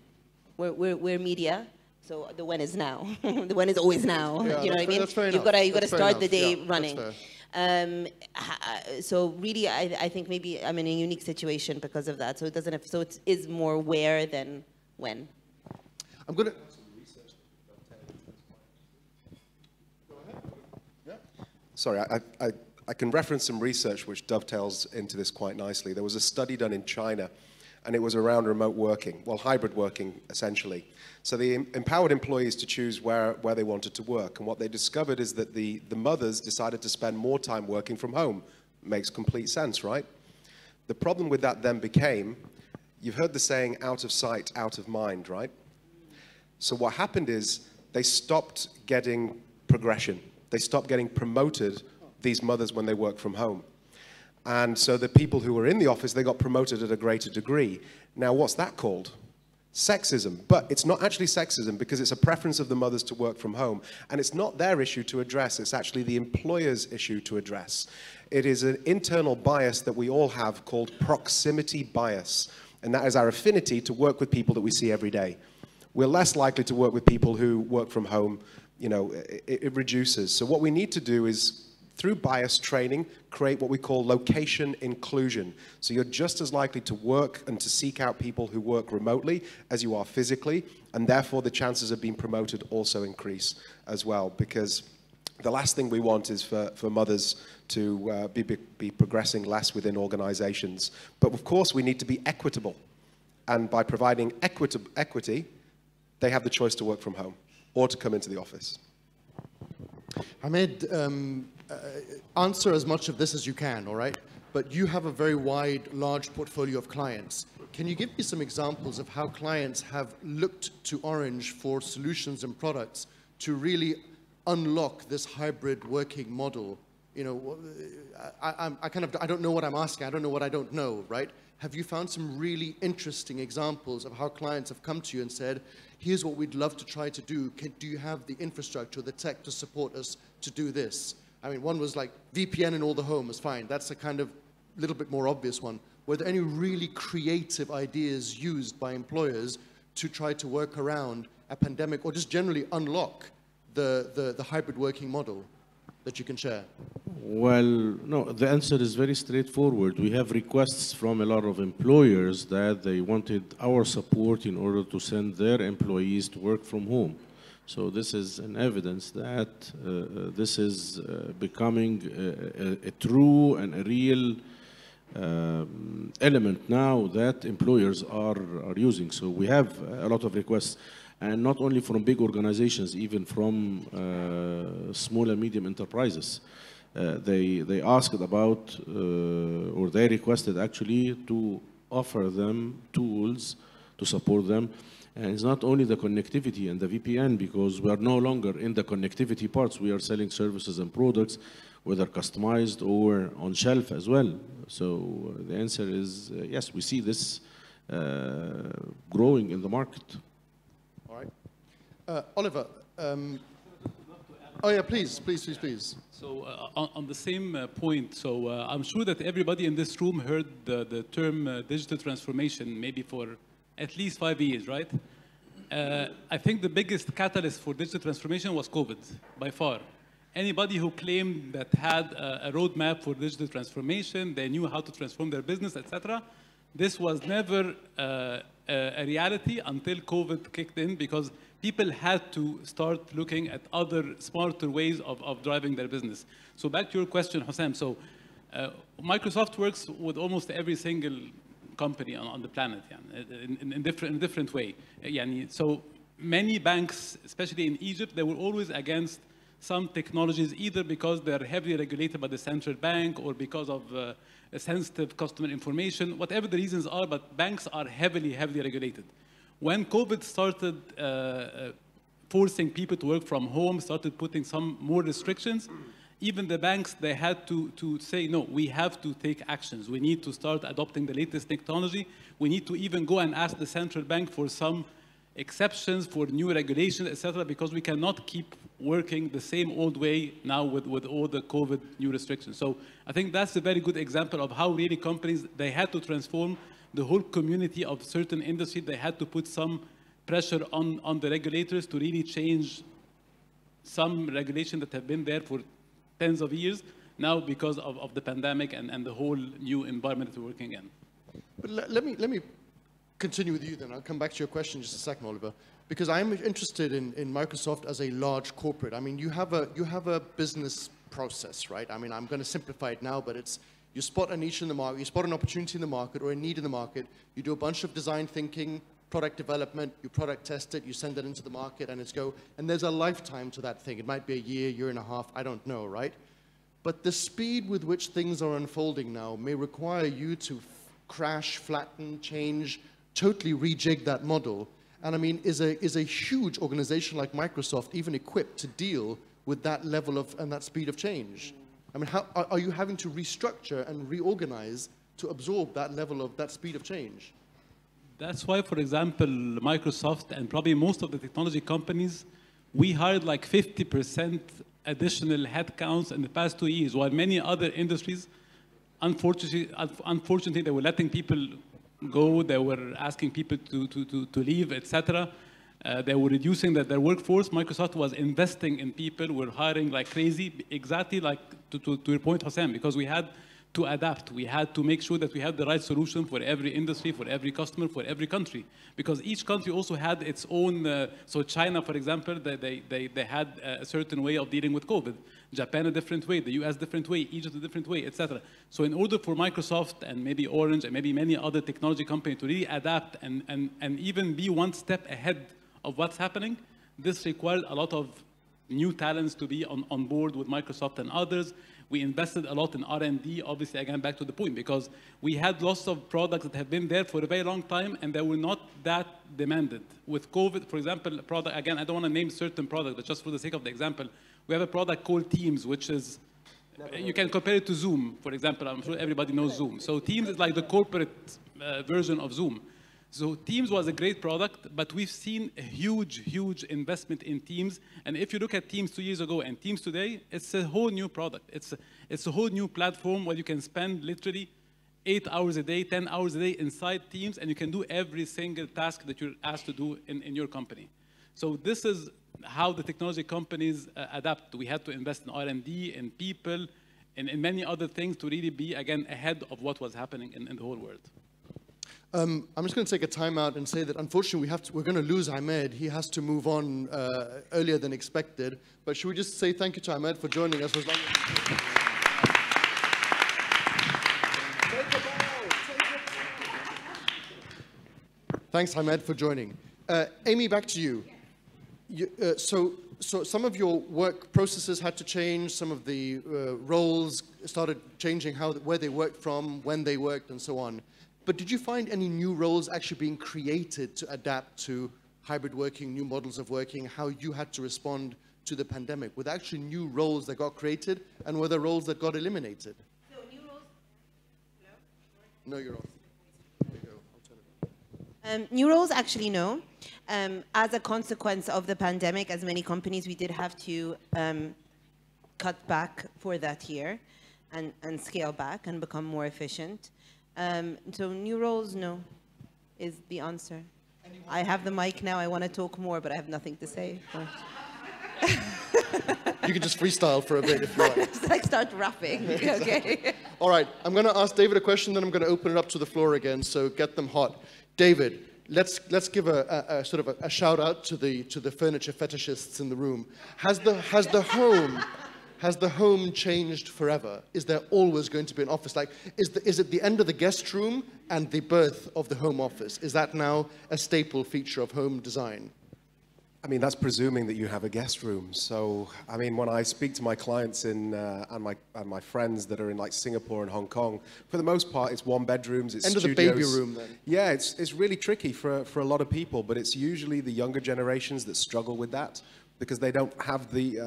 We're media, so the when is now. The when is always now. Yeah, you know what I mean? That's fair You've enough. got to start the day Yeah, running. So really, I think maybe I'm in a unique situation because of that. So it doesn't have, so it is more where than when. I'm going to... Sorry, I can reference some research which dovetails into this quite nicely. There was a study done in China, and it was around remote working, well, hybrid working, essentially. So they empowered employees to choose where they wanted to work, and what they discovered is that the mothers decided to spend more time working from home. Makes complete sense, right? The problem with that then became, you've heard the saying, out of sight, out of mind, right? So what happened is they stopped getting progression. They stopped getting promoted, these mothers, when they work from home. And so the people who were in the office, they got promoted at a greater degree. Now, what's that called? Sexism. But it's not actually sexism because it's a preference of the mothers to work from home. And it's not their issue to address, it's actually the employer's issue to address. It is an internal bias that we all have called proximity bias. And that is our affinity to work with people that we see every day. We're less likely to work with people who work from home. You know, it reduces. So what we need to do is, through bias training, create what we call location inclusion. So you're just as likely to work and to seek out people who work remotely as you are physically, and therefore the chances of being promoted also increase as well, because the last thing we want is for mothers to be progressing less within organizations. But of course we need to be equitable, and by providing equity, they have the choice to work from home or to come into the office. Ahmed, answer as much of this as you can, all right? But you have a very wide, large portfolio of clients. Can you give me some examples of how clients have looked to Orange for solutions and products to really unlock this hybrid working model? You know, I don't know what I'm asking. I don't know what I don't know, right? Have you found some really interesting examples of how clients have come to you and said, here's what we'd love to try to do. Do you have the infrastructure, the tech to support us to do this? I mean, one was like VPN in all the home is fine. That's a kind of little bit more obvious one. Were there any really creative ideas used by employers to try to work around a pandemic or just generally unlock the hybrid working model that you can share? Well, no, the answer is very straightforward. We have requests from a lot of employers that they wanted our support in order to send their employees to work from home. So this is an evidence that this is becoming a true and a real element now that employers are using. So we have a lot of requests, and not only from big organizations, even from small and medium enterprises. They asked about, or they requested actually to offer them tools to support them. And it's not only the connectivity and the VPN, because we are no longer in the connectivity parts. We are selling services and products, whether customized or on shelf as well. So the answer is yes, we see this growing in the market. All right. Oliver, oh yeah, please. So on the same point, so I'm sure that everybody in this room heard the term digital transformation maybe for at least 5 years, right? I think the biggest catalyst for digital transformation was COVID, by far. Anybody who claimed that had a roadmap for digital transformation, they knew how to transform their business, etc. This was never a reality until COVID kicked in, because people had to start looking at other smarter ways of driving their business. So back to your question, Hossam. So Microsoft works with almost every single company on the planet, in a different way. So many banks, especially in Egypt, they were always against some technologies, either because they're heavily regulated by the central bank or because of sensitive customer information, whatever the reasons are, but banks are heavily regulated. When COVID started forcing people to work from home, started putting some more restrictions, even the banks, they had to say, no, we have to take actions. We need to start adopting the latest technology. We need to even go and ask the central bank for some exceptions for new regulations, etc., because we cannot keep working the same old way now with all the COVID new restrictions. So I think that's a very good example of how really companies, they had to transform the whole community of certain industry. They had to put some pressure on the regulators to really change some regulation that have been there for tens of years now because of the pandemic and the whole new environment that we're working in. But let me continue with you then. I'll come back to your question in just a second, Oliver, because I'm interested in Microsoft as a large corporate. I mean, you have a business process, right? I mean, I'm going to simplify it now, but it's you spot a niche in the market, you spot an opportunity in the market or a need in the market, you do a bunch of design thinking, product development, you product test it, you send it into the market and it's go, and there's a lifetime to that thing. It might be a year, year and a half, I don't know, right? But the speed with which things are unfolding now may require you to crash, flatten, change, totally rejig that model. And I mean, is a huge organization like Microsoft even equipped to deal with that level of, and that speed of change? I mean, how are you having to restructure and reorganize to absorb that level of, that speed of change? That's why, for example, Microsoft and probably most of the technology companies, we hired like 50% additional headcounts in the past 2 years, while many other industries, unfortunately, they were letting people go, they were asking people to leave, etc. They were reducing their workforce. Microsoft was investing in people, we're hiring like crazy, exactly like to your point, Hossam, because we had to adapt. We had to make sure that we had the right solution for every industry, for every customer, for every country. Because each country also had its own, so China, for example, they had a certain way of dealing with COVID. Japan a different way, the US different way, Egypt a different way, etc. So in order for Microsoft and maybe Orange and maybe many other technology companies to really adapt and even be one step ahead of what's happening, this required a lot of new talents to be on board with Microsoft and others. We invested a lot in R&D, obviously, again, back to the point, because we had lots of products that have been there for a very long time, and they were not that demanded. With COVID, for example, a product, again, I don't want to name certain product, but just for the sake of the example, we have a product called Teams, which is, you can compare it to Zoom, for example. I'm sure everybody knows Zoom. So Teams is like the corporate version of Zoom. So Teams was a great product, but we've seen a huge, huge investment in Teams. And if you look at Teams 2 years ago and Teams today, it's a whole new product. It's a whole new platform where you can spend literally 8 hours a day, 10 hours a day inside Teams, and you can do every single task that you're asked to do in your company. So this is how the technology companies adapt. We had to invest in R&D, in people, and in many other things to really be, again, ahead of what was happening in the whole world. I'm just going to take a time out and say that unfortunately we're going to lose Ahmed. He has to move on earlier than expected. But should we just say thank you to Ahmed for joining us? Thanks, Ahmed, for joining. Amy, back to you. So some of your work processes had to change. Some of the roles started changing where they worked from, when they worked, and so on. But did you find any new roles actually being created to adapt to hybrid working, new models of working, how you had to respond to the pandemic? Were there actually new roles that got created, and were there roles that got eliminated? So new roles? No, you're off. There you go. I'll turn it. New roles, actually, no. As a consequence of the pandemic, as many companies, we did have to cut back for that year and scale back and become more efficient. So new roles, no, is the answer. I have the mic now. I want to talk more, but I have nothing to say. You can just freestyle for a bit if you like. It's like start rapping. Okay. All right. I'm going to ask David a question, then I'm going to open it up to the floor again. So get them hot. David, let's give a sort of a shout out to the furniture fetishists in the room. Has the home changed forever? Is there always going to be an office? Like, is it the end of the guest room and the birth of the home office? Is that now a staple feature of home design? I mean, that's presuming that you have a guest room. So, I mean, when I speak to my clients and my friends that are in like Singapore and Hong Kong, for the most part, it's one bedrooms, it's End of the studios. baby room then. Yeah, it's really tricky for a lot of people, but it's usually the younger generations that struggle with that because they don't have the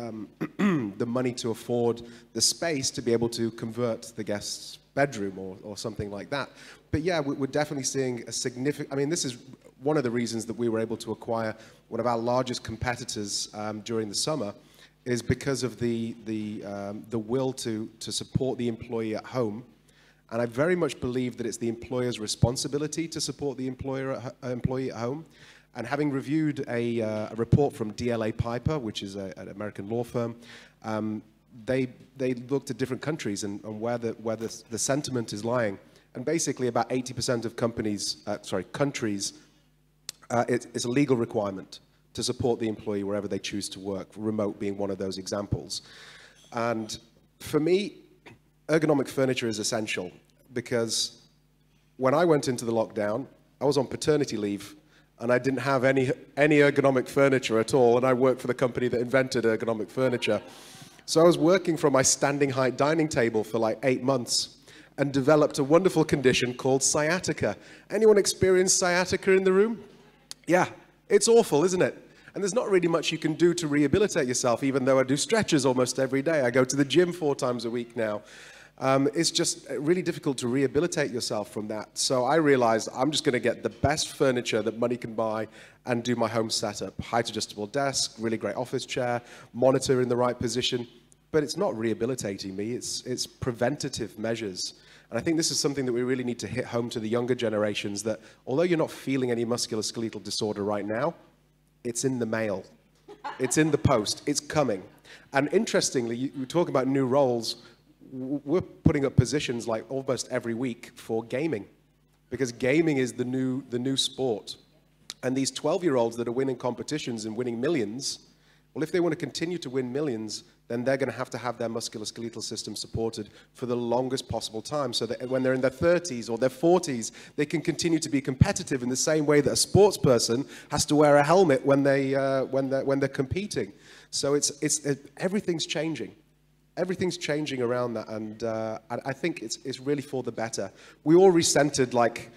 the money to afford the space to be able to convert the guest's bedroom or something like that. But yeah, we're definitely seeing a significant, I mean, this is one of the reasons that we were able to acquire one of our largest competitors during the summer is because of the will to support the employee at home. And I very much believe that it's the employer's responsibility to support the employee at home. And having reviewed a report from DLA Piper, which is an American law firm, they looked at different countries and where the sentiment is lying. And basically about 80% of countries, it's a legal requirement to support the employee wherever they choose to work, remote being one of those examples. And for me, ergonomic furniture is essential because when I went into the lockdown, I was on paternity leave and I didn't have any ergonomic furniture at all, and I worked for the company that invented ergonomic furniture. So I was working from my standing height dining table for like 8 months and developed a wonderful condition called sciatica. Anyone experienced sciatica in the room? Yeah, it's awful, isn't it? And there's not really much you can do to rehabilitate yourself, even though I do stretches almost every day. I go to the gym 4 times a week now. It's just really difficult to rehabilitate yourself from that. So I realized I'm just going to get the best furniture that money can buy and do my home setup. Height adjustable desk, really great office chair, monitor in the right position. But it's not rehabilitating me, it's preventative measures. And I think this is something that we really need to hit home to the younger generations, that although you're not feeling any musculoskeletal disorder right now, it's in the mail. It's in the post. It's coming. And interestingly, you talk about new roles. We're putting up positions like almost every week for gaming, because gaming is the new sport. And these 12-year-olds that are winning competitions and winning millions, well, if they want to continue to win millions, then they're going to have their musculoskeletal system supported for the longest possible time, so that when they're in their 30s or their 40s, they can continue to be competitive in the same way that a sports person has to wear a helmet when they're competing. So everything's changing. Everything's changing around that, and I think it's really for the better. We all resented like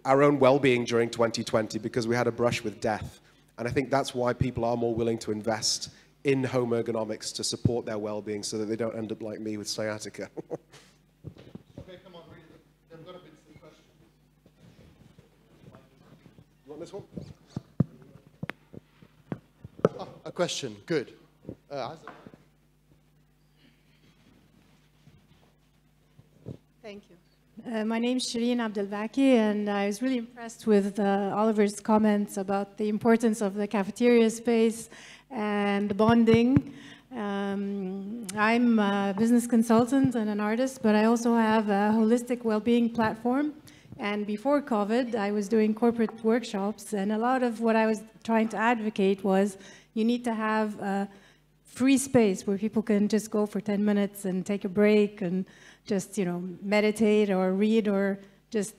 our own well-being during 2020 because we had a brush with death, and I think that's why people are more willing to invest in home ergonomics to support their well-being so that they don't end up like me with sciatica. Okay, come on, read it. They've got a bit of question. You want this one? Oh, a question, good. Thank you. My name is Shireen Abdelbaki, and I was really impressed with Oliver's comments about the importance of the cafeteria space and bonding. I'm a business consultant and an artist, but I also have a holistic well-being platform. And before COVID, I was doing corporate workshops, and a lot of what I was trying to advocate was you need to have a free space where people can just go for 10 minutes and take a break and just, you know, meditate or read or just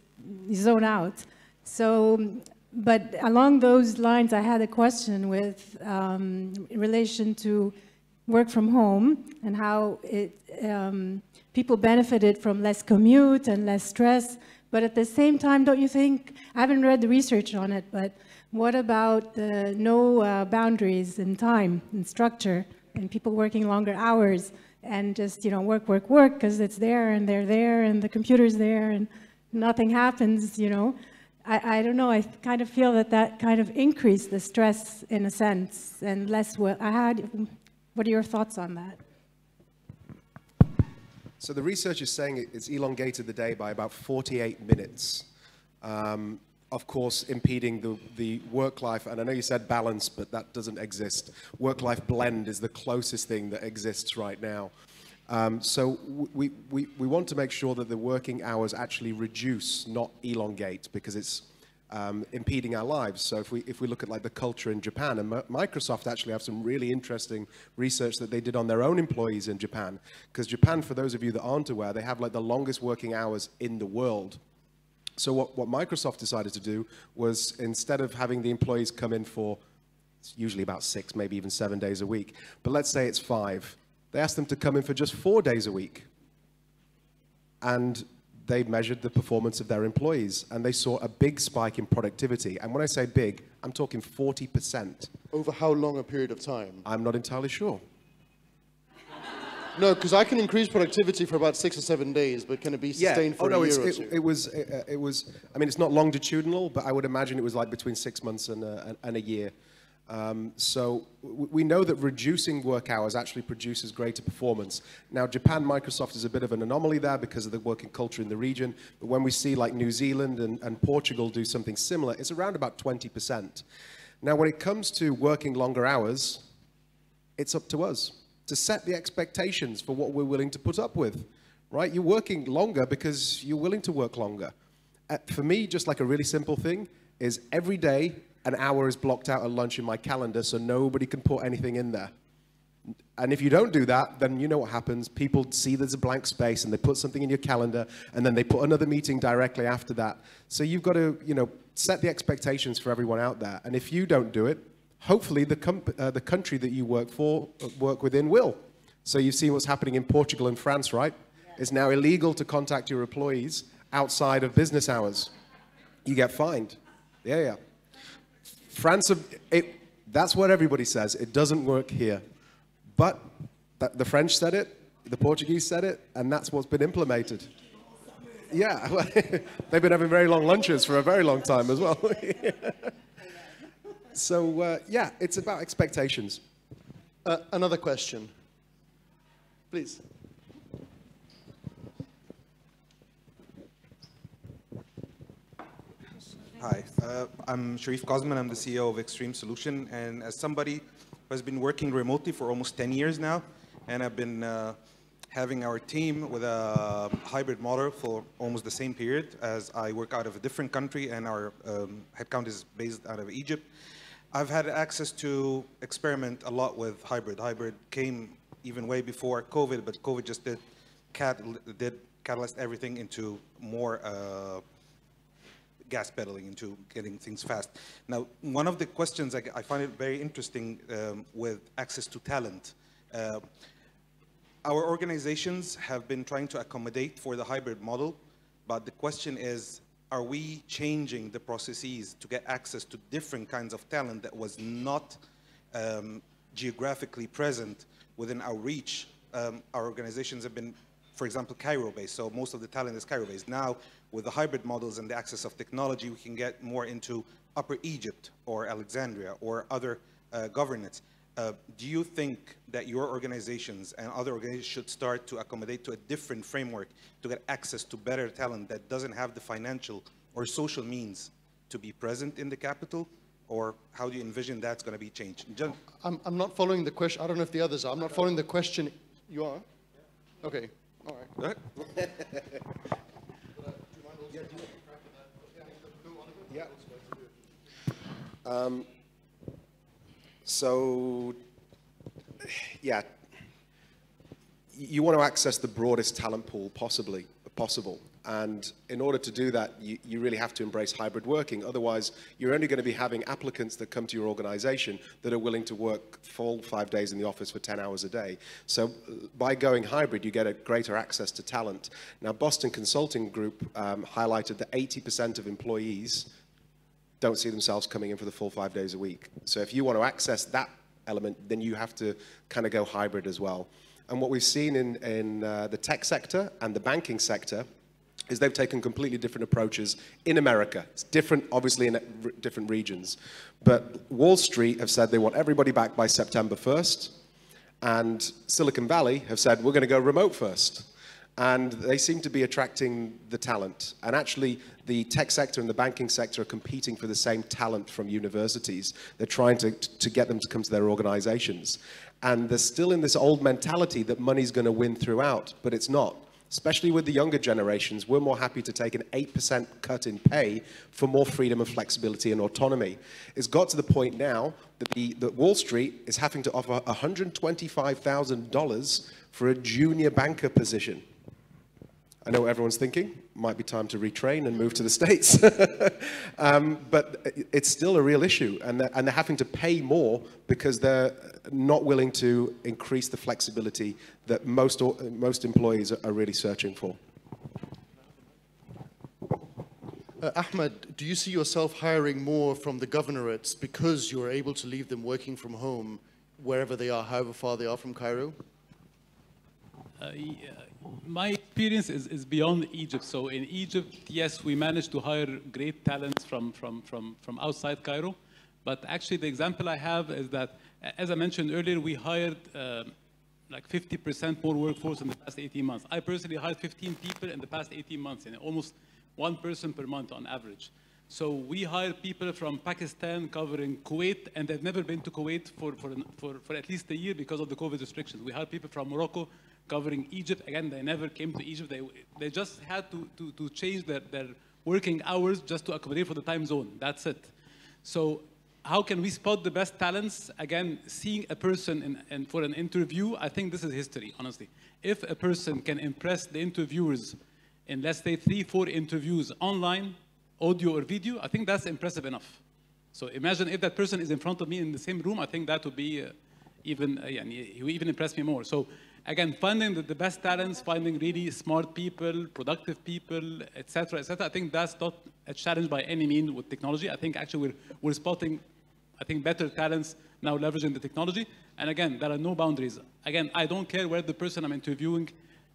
zone out. So, but along those lines, I had a question with in relation to work from home and how people benefited from less commute and less stress. But at the same time, don't you think, I haven't read the research on it, but what about the no boundaries in time and structure and people working longer hours and just, you know, work, because it's there and they're there and the computer's there and nothing happens, you know? I don't know, I kind of feel that kind of increased the stress in a sense and less what are your thoughts on that? So the research is saying it's elongated the day by about 48 minutes. Of course, impeding the work-life, and I know you said balance, but that doesn't exist. Work-life blend is the closest thing that exists right now. So we want to make sure that the working hours actually reduce, not elongate, because it's impeding our lives. So if we look at like the culture in Japan, and Microsoft actually have some really interesting research that they did on their own employees in Japan, because Japan, for those of you that aren't aware, they have like the longest working hours in the world. So what Microsoft decided to do was, instead of having the employees come in for It's usually about 6, maybe even 7 days a week. But let's say it's 5. They asked them to come in for just 4 days a week. And they measured the performance of their employees, and they saw a big spike in productivity. And when I say big, I'm talking 40%. Over how long a period of time? I'm not entirely sure. No, because I can increase productivity for about 6 or 7 days, but can it be sustained for a year or two? It was, I mean, it's not longitudinal, but I would imagine it was like between 6 months and a year. So we know that reducing work hours actually produces greater performance. Now, Japan, Microsoft is a bit of an anomaly there because of the working culture in the region. But when we see like New Zealand and Portugal do something similar, it's around about 20%. Now, when it comes to working longer hours, it's up to us to set the expectations for what we're willing to put up with, right? You're working longer because you're willing to work longer. For me, just like a really simple thing is every day, an hour is blocked out at lunch in my calendar so nobody can put anything in there. And if you don't do that, then you know what happens. People see there's a blank space and they put something in your calendar and then they put another meeting directly after that. So you've got to, set the expectations for everyone out there. And if you don't do it, hopefully the country that you work within will. So you've seen what's happening in Portugal and France, right? Yeah. It's now illegal to contact your employees outside of business hours. You get fined. Yeah. France, that's what everybody says. It doesn't work here. But the French said it, the Portuguese said it, and that's what's been implemented. Yeah, well, they've been having very long lunches for a very long time as well. So, yeah, it's about expectations. Another question, please. Hi, I'm Sharif Kazman. I'm the CEO of Extreme Solution. And as somebody who has been working remotely for almost 10 years now, and I've been having our team with a hybrid model for almost the same period, as I work out of a different country and our headcount is based out of Egypt. I've had access to experiment a lot with hybrid. Hybrid came even way before COVID, but COVID just did catalyze everything into more gas pedaling, into getting things fast. Now, one of the questions I find it very interesting with access to talent. Our organizations have been trying to accommodate for the hybrid model, but the question is, are we changing the processes to get access to different kinds of talent that was not geographically present within our reach? Our organizations have been, for example, Cairo-based, so most of the talent is Cairo-based. Now, with the hybrid models and the access of technology, we can get more into Upper Egypt or Alexandria or other governance. Do you think that your organizations and other organizations should start to accommodate to a different framework to get access to better talent that doesn't have the financial or social means to be present in the capital? Or how do you envision that's going to be changed? I'm not following the question. I don't know if the others are. I'm not following the question. You are? Okay. All right. Go ahead. Yeah. So, yeah, you want to access the broadest talent pool possible. And in order to do that, you really have to embrace hybrid working. Otherwise, you're only going to be having applicants that come to your organization that are willing to work full 5 days in the office for 10 hours a day. So by going hybrid, you get a greater access to talent. Now, Boston Consulting Group highlighted that 80% of employees don't see themselves coming in for the full 5 days a week. So if you want to access that element, then you have to kind of go hybrid as well. And what we've seen in the tech sector and the banking sector is they've taken completely different approaches in America. It's different, obviously, in different regions. But Wall Street have said they want everybody back by September 1st. And Silicon Valley have said, we're going to go remote first. And they seem to be attracting the talent. And actually, the tech sector and the banking sector are competing for the same talent from universities. They're trying to get them to come to their organizations. And they're still in this old mentality that money's going to win throughout, but it's not. Especially with the younger generations, we're more happy to take an 8% cut in pay for more freedom and flexibility and autonomy. It's got to the point now that Wall Street is having to offer $125,000 for a junior banker position. I know what everyone's thinking. Might be time to retrain and move to the States. But it's still a real issue. And they're having to pay more because they're not willing to increase the flexibility that most employees are really searching for. Ahmed, do you see yourself hiring more from the governorates because you're able to leave them working from home wherever they are, however far they are from Cairo? My experience is beyond Egypt. So in Egypt, yes, we managed to hire great talents from outside Cairo. But actually, the example I have is that, as I mentioned earlier, we hired like 50% more workforce in the past 18 months. I personally hired 15 people in the past 18 months, and almost one person per month on average. So we hire people from Pakistan covering Kuwait, and they've never been to Kuwait for at least a year because of the COVID restrictions. We hire people from Morocco covering Egypt. Again, they never came to Egypt. They just had to change their working hours just to accommodate for the time zone. That's it. So how can we spot the best talents? Again, seeing a person for an interview, I think this is history, honestly. If a person can impress the interviewers in, let's say, 3-4 interviews online, audio or video, I think that's impressive enough. So imagine if that person is in front of me in the same room, I think that would be he would even impress me more. So again, finding the best talents, finding really smart people, productive people, etc., etc. I think that's not a challenge by any means with technology. I think actually we're spotting, I think, better talents now leveraging the technology. And again, there are no boundaries. Again, I don't care where the person I'm interviewing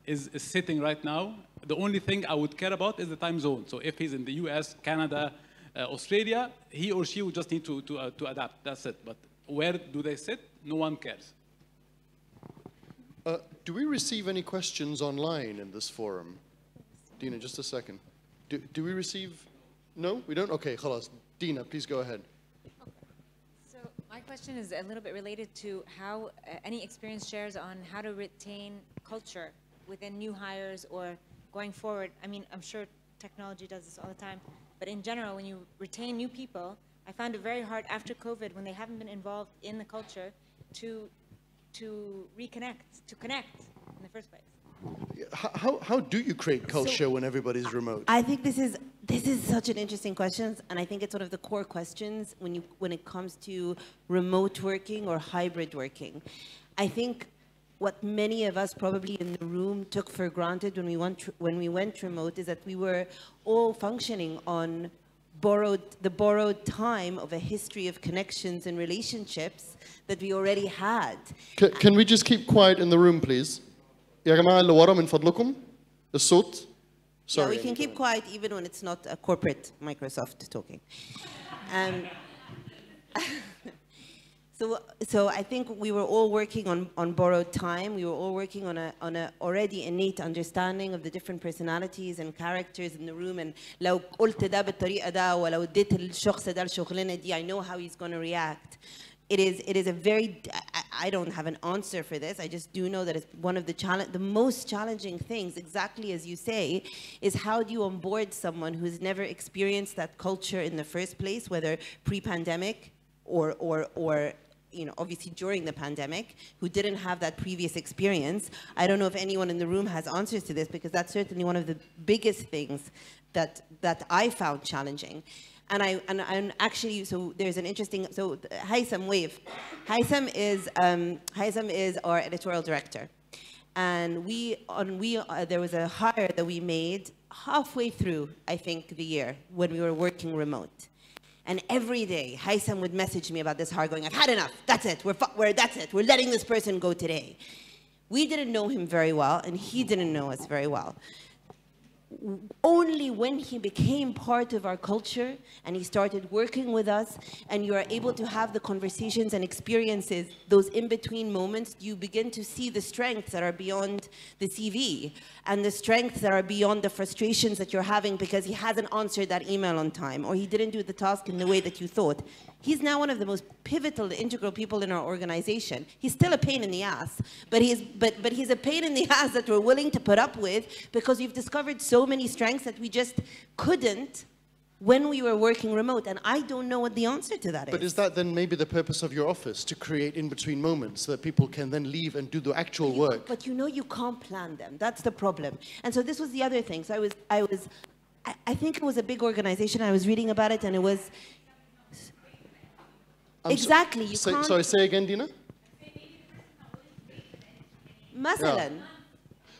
is sitting right now. The only thing I would care about is the time zone. So if he's in the US, Canada, Australia, he or she would just need to adapt. That's it. But where do they sit? No one cares. Do we receive any questions online in this forum? Dina, just a second. Do we receive? No, we don't? Okay, khalas. Dina, please go ahead. So my question is a little bit related to how any experience shares on how to retain culture within new hires or going forward. I mean, I'm sure technology does this all the time, but in general, when you retain new people, I found it very hard after COVID, when they haven't been involved in the culture, to reconnect, to connect in the first place. How do you create culture when everybody's remote? I think this is such an interesting question, and I think it's one of the core questions when it comes to remote working or hybrid working. I think what many of us probably in the room took for granted when we went remote is that we were all functioning on the borrowed time of a history of connections and relationships that we already had. Can we just keep quiet in the room, please? يا جماعة اللي ورا من فضلكم الصوت. Sorry. Yeah, we can keep quiet even when it's not a corporate Microsoft talking. So I think we were all working on borrowed time. We were all working on a already innate understanding of the different personalities and characters in the room. And لو قلت ده بالطريقة ده ولو اديت الشخص ده الشغلانة دي, I know how he's going to react. It is a very, I don't have an answer for this. I just do know that it's one of the most challenging things, exactly as you say, is how do you onboard someone who's never experienced that culture in the first place, whether pre-pandemic or you know, obviously during the pandemic, who didn't have that previous experience. I don't know if anyone in the room has answers to this, because that's certainly one of the biggest things that I found challenging. And actually, so there's an interesting, so Hossam, wave. Hossam is our editorial director. And there was a hire that we made halfway through, I think, the year when we were working remote. And every day, Hossam would message me about this hire, going, I've had enough. That's it. That's it. We're letting this person go today. We didn't know him very well, and he didn't know us very well. Only when he became part of our culture and he started working with us, and you are able to have the conversations and experiences, those in-between moments, you begin to see the strengths that are beyond the CV and the strengths that are beyond the frustrations that you're having because he hasn't answered that email on time or he didn't do the task in the way that you thought. He's now one of the most pivotal, integral people in our organization. He's still a pain in the ass, but he's a pain in the ass that we're willing to put up with because we've discovered so many strengths that we just couldn't when we were working remote, and I don't know what the answer to that is. But is that then maybe the purpose of your office, to create in-between moments so that people can then leave and do the actual work? But you know, you can't plan them. That's the problem. And so this was the other thing. So I think it was a big organization. I was reading about it, and it was exactly. You can't. Sorry, say again, Dina. Masalan. Yeah.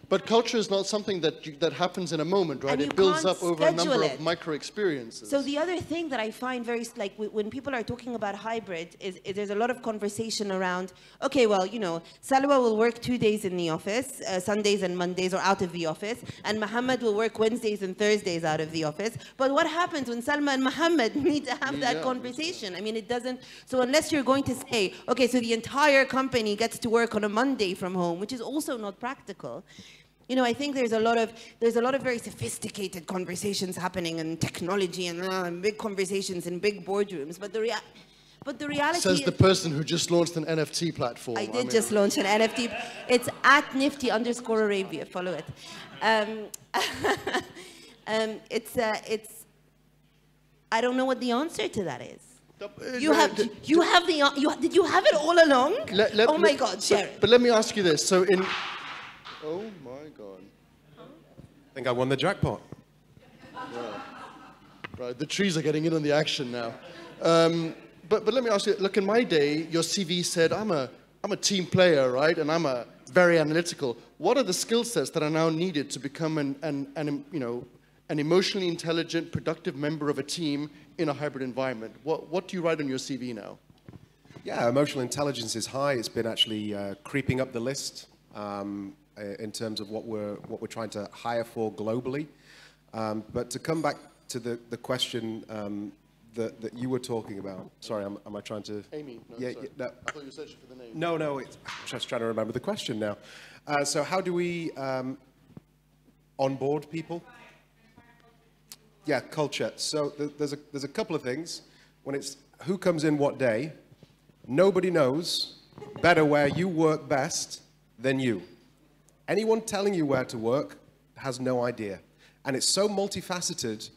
But culture is not something that happens in a moment, right? And it builds can't up over a number schedule of micro experiences. So the other thing that I find very, like when people are talking about hybrid, is there's a lot of conversation around, okay, well, you know, Salwa will work 2 days in the office, Sundays and Mondays, or out of the office, and Muhammad will work Wednesdays and Thursdays out of the office. But what happens when Salma and Muhammad need to have that conversation? I mean, it doesn't, so unless you're going to say, okay, so the entire company gets to work on a Monday from home, which is also not practical. You know, I think there's a lot of very sophisticated conversations happening in technology and big conversations in big boardrooms. But the reality says the person who just launched an NFT platform. I did just launch an NFT. It's at @nifty_Arabia. Follow it. I don't know what the answer to that is. Did you have it all along? Oh my God, share it. But let me ask you this. So in oh my God. I think I won the jackpot. Yeah. Right, the trees are getting in on the action now. But let me ask you, look, in my day, your CV said, I'm a team player, right? And I'm a very analytical. What are the skill sets that are now needed to become an emotionally intelligent, productive member of a team in a hybrid environment? What do you write on your CV now? Yeah, emotional intelligence is high. It's been actually creeping up the list. In terms of what we're trying to hire for globally. But to come back to the question that you were talking about. Sorry, am I trying to? Amy, no, yeah, sorry. No. I thought you were searching for the name. No, I'm just trying to remember the question now. So how do we onboard people? Yeah, culture. So there's a couple of things. When it's who comes in what day, nobody knows better where you work best than you. Anyone telling you where to work has no idea. And it's so multifaceted,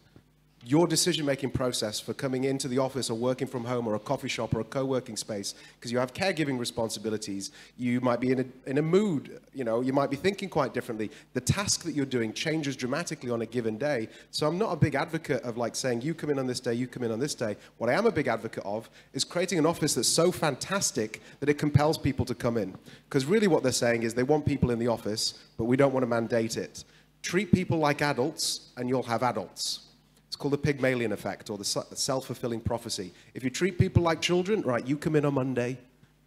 your decision-making process for coming into the office or working from home or a coffee shop or a co-working space, because you have caregiving responsibilities, you might be in a mood, you know, you might be thinking quite differently. The task that you're doing changes dramatically on a given day. So I'm not a big advocate of like saying, you come in on this day, you come in on this day. What I am a big advocate of is creating an office that's so fantastic that it compels people to come in. Because really what they're saying is they want people in the office, but we don't want to mandate it. Treat people like adults and you'll have adults. It's called the Pygmalion effect, or the self-fulfilling prophecy. If you treat people like children, right, you come in on Monday,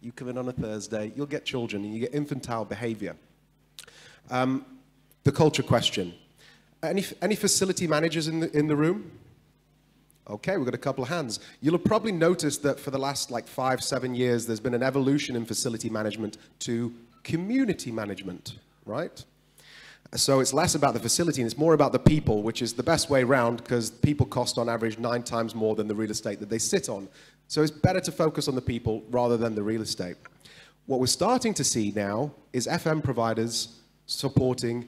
you come in on a Thursday, you'll get children, and you get infantile behavior. The culture question. Any facility managers in the room? Okay, we've got a couple of hands. You'll have probably noticed that for the last like 5-7 years, there's been an evolution in facility management to community management, right? So it's less about the facility and it's more about the people, which is the best way round because people cost on average 9 times more than the real estate that they sit on. So it's better to focus on the people rather than the real estate. What we're starting to see now is FM providers supporting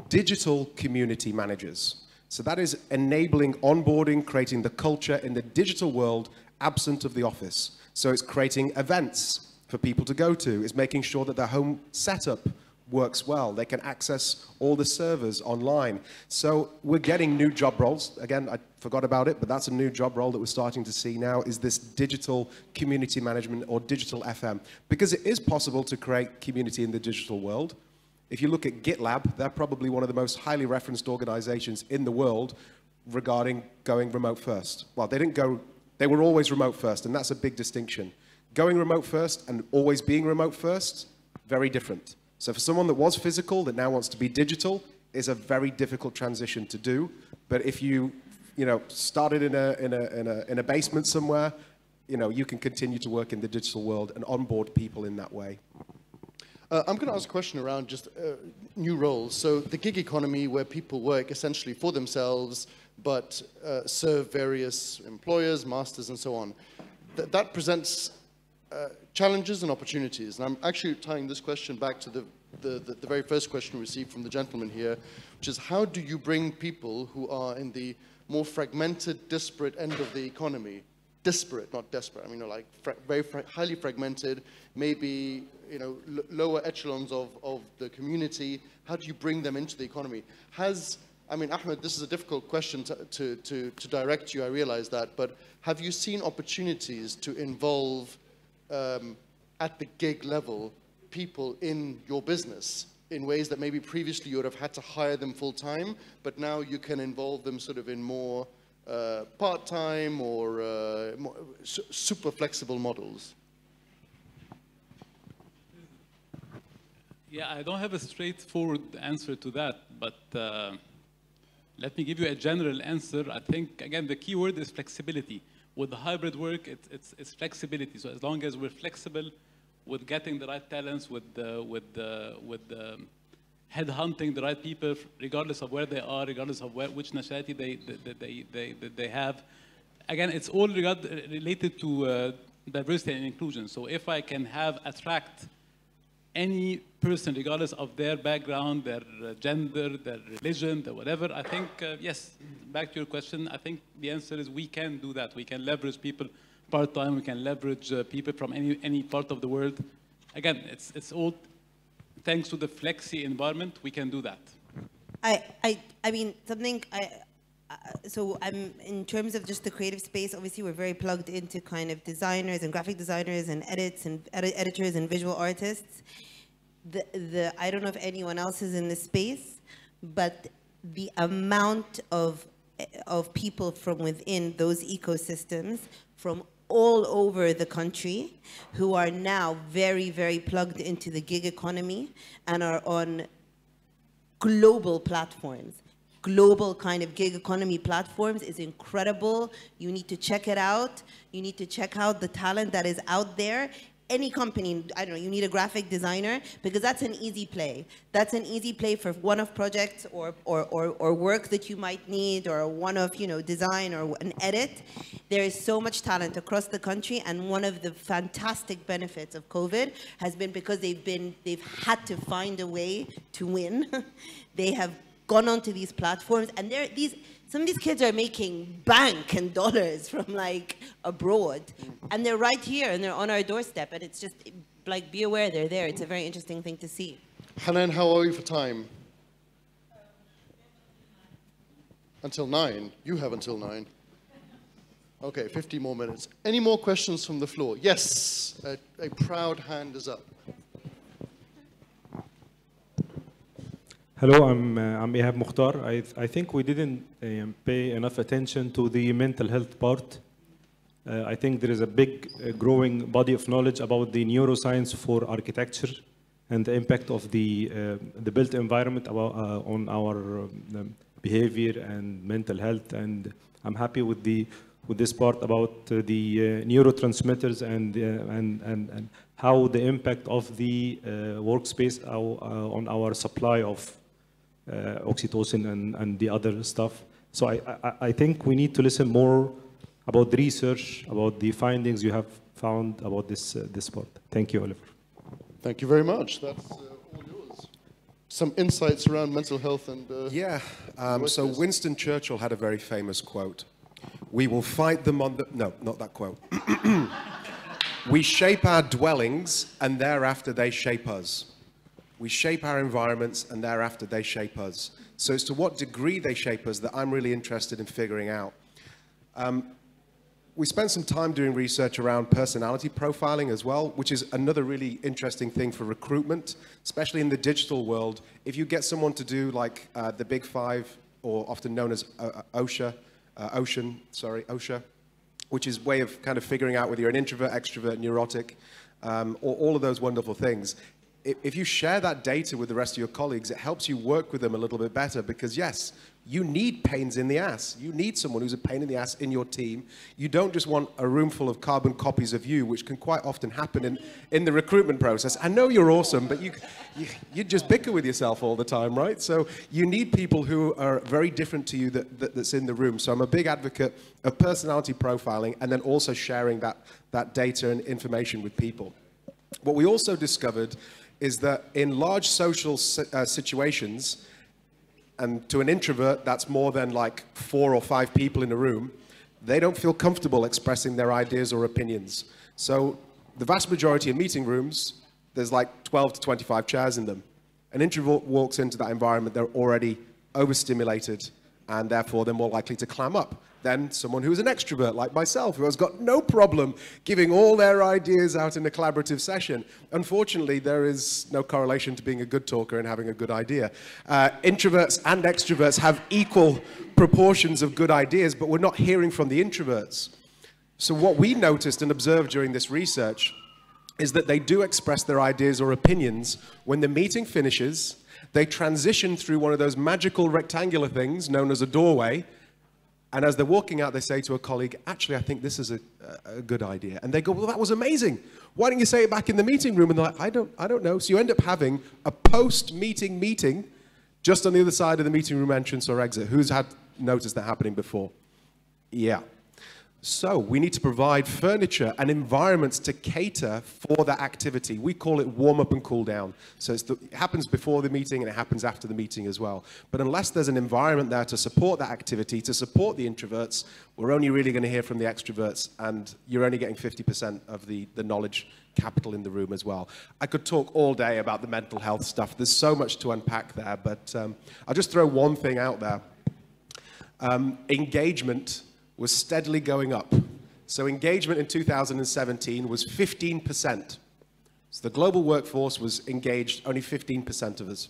digital community managers. So that is enabling onboarding, creating the culture in the digital world absent of the office. So it's creating events for people to go to. It's making sure that their home setup works well. They can access all the servers online. So we're getting new job roles. Again, I forgot about it, but that's a new job role that we're starting to see now, is this digital community management or digital FM. Because it is possible to create community in the digital world. If you look at GitLab, they're probably one of the most highly referenced organizations in the world regarding going remote first. Well, they were always remote first, and that's a big distinction. Going remote first and always being remote first, very different. So for someone that was physical that now wants to be digital, is a very difficult transition to do. But if you started in a basement somewhere, you can continue to work in the digital world and onboard people in that way. I'm going to ask a question around just new roles. So the gig economy, where people work essentially for themselves, but serve various employers, masters, and so on, that presents challenges and opportunities. And I'm actually tying this question back to the very first question received from the gentleman here, which is how do you bring people who are in the more fragmented, disparate end of the economy? Disparate, not desperate. I mean, like highly fragmented, maybe lower echelons of the community. How do you bring them into the economy? I mean, Ahmed, this is a difficult question to direct you, I realize that, but have you seen opportunities to involve, at the gig level, people in your business in ways that maybe previously you would have had to hire them full-time, but now you can involve them sort of in more part-time or super flexible models? Yeah, I don't have a straightforward answer to that, but let me give you a general answer. I think, again, the key word is flexibility. With the hybrid work, it's flexibility. So as long as we're flexible with getting the right talents, with headhunting the right people, regardless of where they are, regardless of which nationality they have. Again, it's all related to diversity and inclusion. So if I can attract any person, regardless of their background, their gender, their religion, their whatever, I think, yes, back to your question, I think the answer is we can do that. We can leverage people part-time, we can leverage people from any part of the world. Again, it's all thanks to the flexi environment, we can do that. I mean, so in terms of just the creative space, obviously we're very plugged into kind of designers and graphic designers and editors and visual artists. I don't know if anyone else is in this space, but the amount of people from within those ecosystems from all over the country who are now very, very plugged into the gig economy and are on global platforms. Global kind of gig economy platforms is incredible. You need to check it out. You need to check out the talent that is out there. Any company, I don't know, you need a graphic designer because that's an easy play. That's an easy play for one-off projects or work that you might need or one-off, design or an edit. There is so much talent across the country, and one of the fantastic benefits of COVID has been because they've had to find a way to win. They have gone onto these platforms, and some of these kids are making bank and dollars from like abroad, and they're right here and they're on our doorstep, and it's just like, be aware they're there. It's a very interesting thing to see. Hanan, how are you for time? Until 9. You have until 9. Okay, 50 more minutes. Any more questions from the floor? Yes, a proud hand is up. Hello, I'm Ihab Mukhtar. I think we didn't pay enough attention to the mental health part. I think there is a big growing body of knowledge about the neuroscience for architecture and the impact of the built environment on our behavior and mental health. And I'm happy with this part about the neurotransmitters and how the impact of the workspace on our supply of oxytocin and the other stuff. So I think we need to listen more about the research, about the findings you have found about this part. Thank you, Oliver. Thank you very much. That's all yours. Some insights around mental health and... so Winston Churchill had a very famous quote. We will fight them on the... No, not that quote. We shape our dwellings, and thereafter they shape us. We shape our environments, and thereafter they shape us. So it's to what degree they shape us that I'm really interested in figuring out. We spent some time doing research around personality profiling as well, which is another really interesting thing for recruitment, especially in the digital world. If you get someone to do like the Big Five, or often known as OSHA, which is a way of kind of figuring out whether you're an introvert, extrovert, neurotic, or all of those wonderful things. If you share that data with the rest of your colleagues, it helps you work with them a little bit better because, yes, you need pains in the ass. You need someone who's a pain in the ass in your team. You don't just want a room full of carbon copies of you, which can quite often happen in the recruitment process. I know you're awesome, but you just bicker with yourself all the time, right? So you need people who are very different to you that's in the room. So I'm a big advocate of personality profiling and then also sharing that data and information with people. What we also discovered is that in large social situations, And to an introvert, that's more than like 4 or 5 people in a room. They don't feel comfortable expressing their ideas or opinions. So the vast majority of meeting rooms, there's like 12 to 25 chairs in them. An introvert walks into that environment, they're already overstimulated, and therefore they're more likely to clam up than someone who's an extrovert like myself, who has got no problem giving all their ideas out in a collaborative session. Unfortunately, there is no correlation to being a good talker and having a good idea. Introverts and extroverts have equal proportions of good ideas, but we're not hearing from the introverts. So what we noticed and observed during this research is that they do express their ideas or opinions when the meeting finishes. They transition through one of those magical rectangular things known as a doorway, and as they're walking out, they say to a colleague, actually, I think this is a good idea. And they go, well, that was amazing. Why didn't you say it back in the meeting room? And they're like, I don't know. So you end up having a post-meeting meeting just on the other side of the meeting room entrance or exit. Who's had noticed that happening before? Yeah. So we need to provide furniture and environments to cater for that activity. We call it warm up and cool down. So it happens before the meeting and it happens after the meeting as well. But unless there's an environment there to support that activity, to support the introverts, we're only really going to hear from the extroverts, and you're only getting 50% of the knowledge capital in the room as well. I could talk all day about the mental health stuff. There's so much to unpack there, but I'll just throw one thing out there. Engagement was steadily going up. So engagement in 2017 was 15%. So the global workforce was engaged, only 15% of us.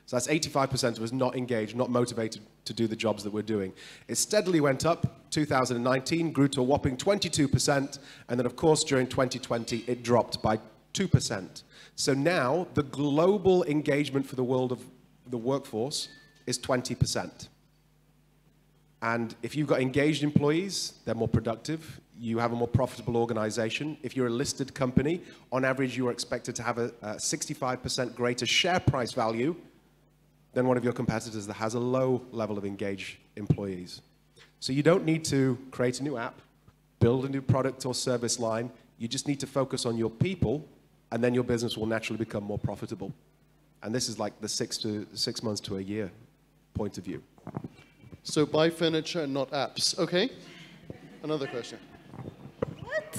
So that's 85% of us not engaged, not motivated to do the jobs that we're doing. It steadily went up. 2019 grew to a whopping 22%. And then, of course, during 2020, it dropped by 2%. So now the global engagement for the world of the workforce is 20%. And if you've got engaged employees, they're more productive. You have a more profitable organization. If you're a listed company, on average, you are expected to have a 65% greater share price value than one of your competitors that has a low level of engaged employees. So you don't need to create a new app, build a new product or service line. You just need to focus on your people, and then your business will naturally become more profitable. And this is like the 6 months to a year point of view. So buy furniture and not apps. Okay. Another question. What?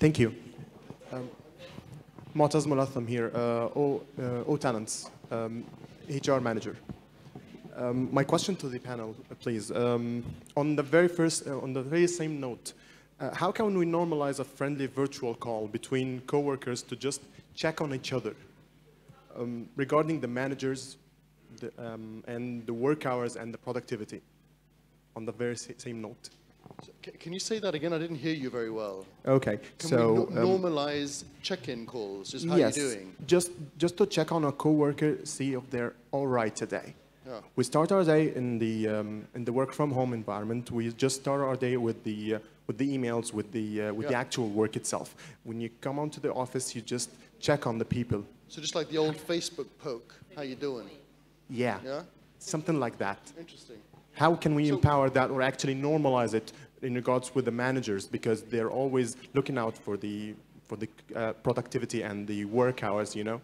Thank you. Mu'taz Mulatham here, O Talents, HR manager. My question to the panel, please. On the very same note, how can we normalize a friendly virtual call between coworkers to just check on each other regarding the managers and the work hours and the productivity? On the very same note. Can you say that again? I didn't hear you very well. Okay. Can we normalize check-in calls? Just how yes, you're doing? Just to check on a coworker, see if they're all right today. Yeah. We start our day in the work from home environment. We just start our day with the emails, with the actual work itself. When you come onto the office, you just check on the people. So just like the old Facebook poke, how you doing? Yeah. Yeah. Something like that. Interesting. How can we empower that or actually normalize it in regards with the managers, because they're always looking out for the productivity and the work hours, you know?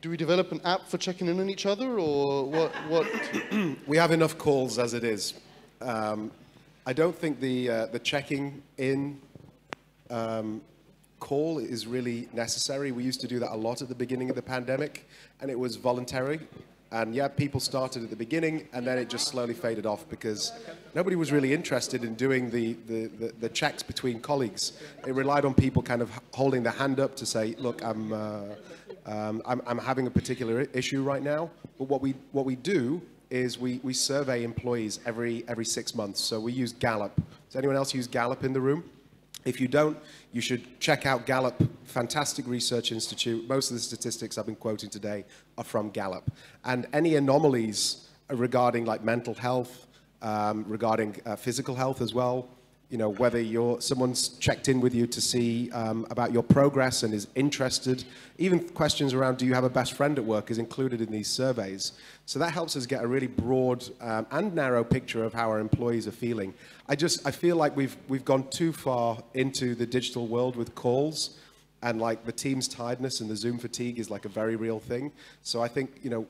Do we develop an app for checking in on each other, or what? We have enough calls as it is. I don't think the checking in call is really necessary. We used to do that a lot at the beginning of the pandemic, and it was voluntary. And yeah, people started at the beginning, and then it just slowly faded off because nobody was really interested in doing the checks between colleagues. It relied on people kind of holding their hand up to say, look, I'm having a particular issue right now. But what we do is we survey employees every 6 months. So we use Gallup. Does anyone else use Gallup in the room? If you don't, you should check out Gallup, fantastic research institute. Most of the statistics I've been quoting today are from Gallup. And any anomalies regarding like mental health, regarding physical health as well, you know, whether someone's checked in with you to see about your progress and is interested. Even questions around, do you have a best friend at work, is included in these surveys. So that helps us get a really broad and narrow picture of how our employees are feeling. I feel like we've gone too far into the digital world with calls, and like the Teams tiredness and the Zoom fatigue is like a very real thing. So I think, you know,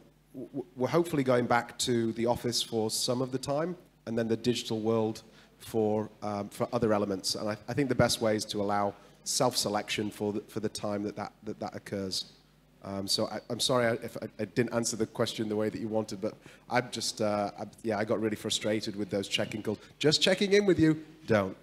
we're hopefully going back to the office for some of the time, and then the digital world for other elements. And I think the best way is to allow self-selection for the time that occurs. So I'm sorry if I didn't answer the question the way that you wanted, but I'm just, yeah, I got really frustrated with those check-in calls. Just checking in with you, don't.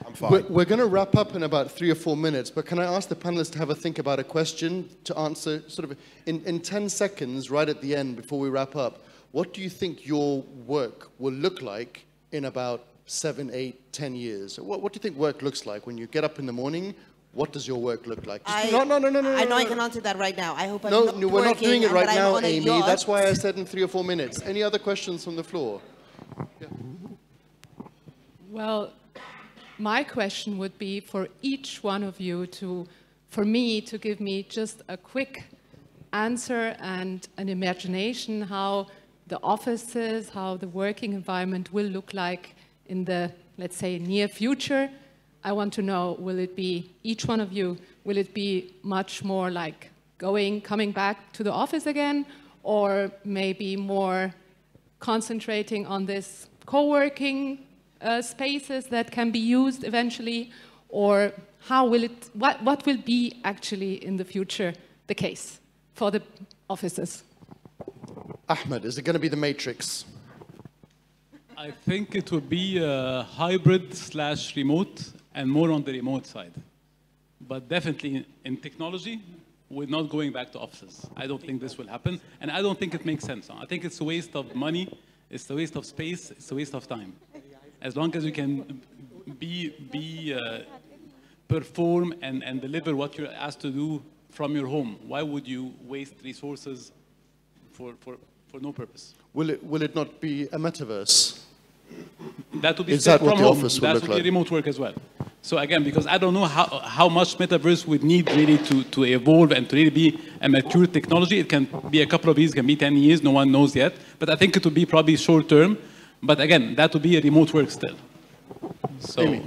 I'm fine. We're going to wrap up in about 3 or 4 minutes, but can I ask the panelists to have a think about a question to answer sort of in 10 seconds right at the end before we wrap up? What do you think your work will look like in about 7, 8, 10 years? What do you think work looks like when you get up in the morning? What does your work look like? No. I know I can answer that right now. I hope I'm not No, we're not doing it right now, Amy. Yacht. That's why I said in 3 or 4 minutes. Any other questions from the floor? Yeah. Well, my question would be for each one of you for me to give me just a quick answer and an imagination how the offices, how the working environment will look like in the, let's say, near future. I want to know, will it be, each one of you, will it be much more like coming back to the office again, or maybe more concentrating on this co-working spaces that can be used eventually, or how will it, what will be actually in the future the case for the offices? Ahmed, is it going to be the Matrix? I think it will be hybrid/remote and more on the remote side. But definitely in technology, we're not going back to offices. I don't think this will happen. And I don't think it makes sense. I think it's a waste of money, it's a waste of space, it's a waste of time. As long as you can perform and deliver what you're asked to do from your home, why would you waste resources for no purpose? Will it not be a metaverse? That would be Is that what from the home. office will That look would like? be remote work as well. So again, because I don't know how much metaverse would need really to evolve and to really be a mature technology. It can be a couple of years, it can be 10 years, no one knows yet. But I think it would be probably short term. But again, that would be a remote work still. So, yeah.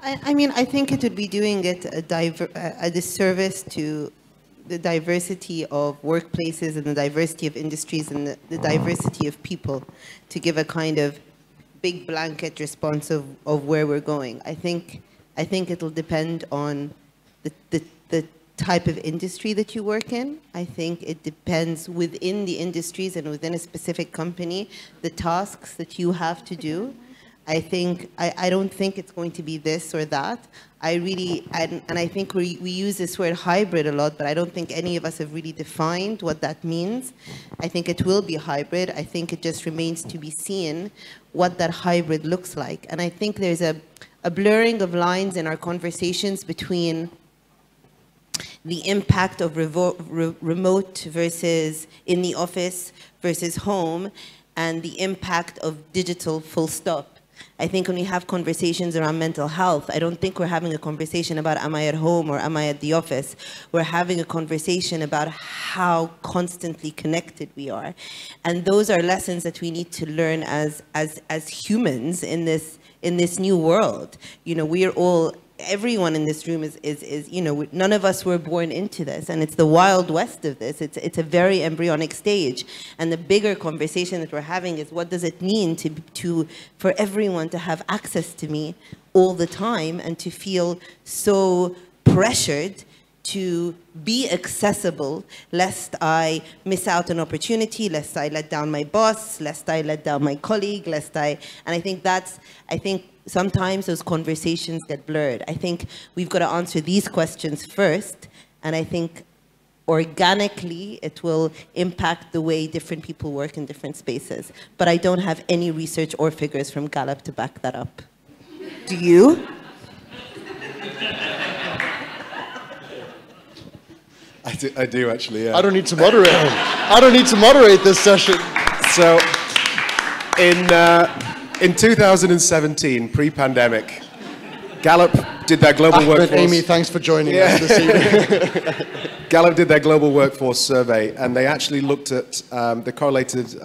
I mean, I think it would be doing it a disservice to the diversity of workplaces and the diversity of industries and the diversity of people to give a kind of big blanket response of where we're going. I think it'll depend on the type of industry that you work in. I think it depends within the industries and within a specific company, the tasks that you have to do. I don't think it's going to be this or that. And I think we use this word hybrid a lot, but I don't think any of us have really defined what that means. I think it will be hybrid. I think it just remains to be seen what that hybrid looks like. And I think there's a blurring of lines in our conversations between the impact of remote versus in the office versus home, and the impact of digital full stop. I think when we have conversations around mental health, I don't think we're having a conversation about am I at home or am I at the office. We're having a conversation about how constantly connected we are. And those are lessons that we need to learn as humans in this new world. You know, we are all, everyone in this room is you know, none of us were born into this, and it's the wild west of this. It's a very embryonic stage, and the bigger conversation that we're having is what does it mean for everyone to have access to me all the time and to feel so pressured to be accessible, lest I miss out on opportunity, lest I let down my boss, lest I let down my colleague, and I think sometimes those conversations get blurred. I think we've got to answer these questions first, and I think organically it will impact the way different people work in different spaces. But I don't have any research or figures from Gallup to back that up. Do you? I do actually, yeah. I don't need to moderate. I don't need to moderate this session. So, In 2017, pre-pandemic, Gallup did their global Ahmed, workforce. Amy, thanks for joining us this evening. Gallup did their global workforce survey, and they actually looked at, they correlated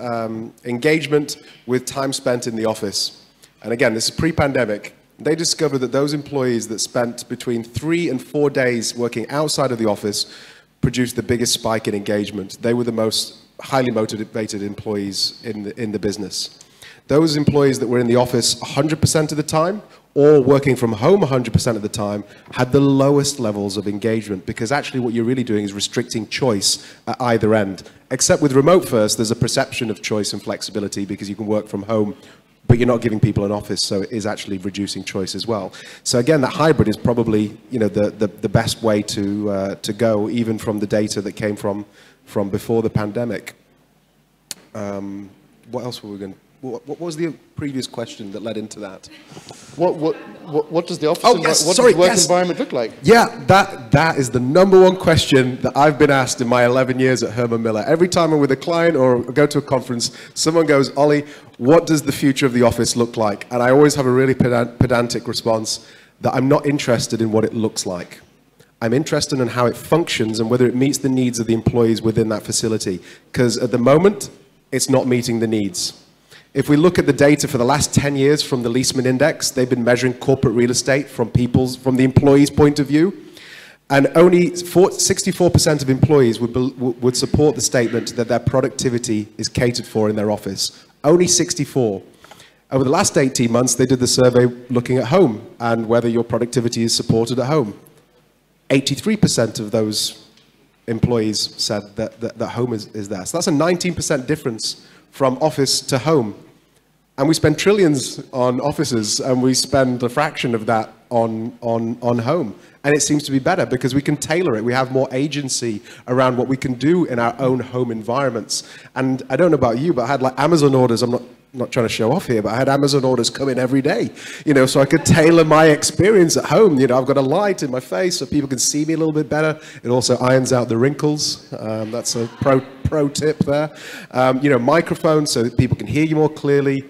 engagement with time spent in the office. And again, this is pre-pandemic. They discovered that those employees that spent between 3 and 4 days working outside of the office produced the biggest spike in engagement. They were the most highly motivated employees in the business. Those employees that were in the office 100% of the time or working from home 100% of the time had the lowest levels of engagement, because actually what you're really doing is restricting choice at either end. Except with remote first, there's a perception of choice and flexibility because you can work from home, but you're not giving people an office, so it is actually reducing choice as well. So again, that hybrid is probably, you know, the best way to go, even from the data that came from before the pandemic. What else were we going? What was the previous question that led into that? What does the office what does the work environment look like? Yeah, that is the #1 question that I've been asked in my 11 years at Herman Miller. Every time I'm with a client or go to a conference, someone goes, Ollie, what does the future of the office look like? And I always have a really pedantic response that I'm not interested in what it looks like. I'm interested in how it functions and whether it meets the needs of the employees within that facility. Because at the moment, it's not meeting the needs. If we look at the data for the last 10 years from the Leesman Index, they've been measuring corporate real estate from the employees' point of view. And only 64% of employees would support the statement that their productivity is catered for in their office. Only 64. Over the last 18 months, they did the survey looking at home and whether your productivity is supported at home. 83% of those employees said that home is there. So that's a 19% difference from office to home. And we spend trillions on offices, and we spend a fraction of that on home. And it seems to be better because we can tailor it. We have more agency around what we can do in our own home environments. And I don't know about you, but I had like Amazon orders. I'm not trying to show off here, but I had Amazon orders come in every day, you know, so I could tailor my experience at home. You know, I've got a light in my face so people can see me a little bit better. It also irons out the wrinkles. That's a pro tip there. You know, microphones so that people can hear you more clearly.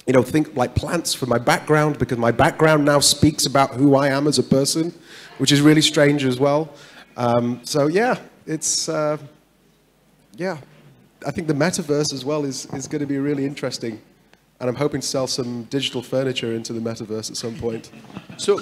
You know, think like plants for my background, because my background now speaks about who I am as a person, which is really strange as well. So yeah, it's, yeah. I think the metaverse as well is going to be really interesting. And I'm hoping to sell some digital furniture into the metaverse at some point. So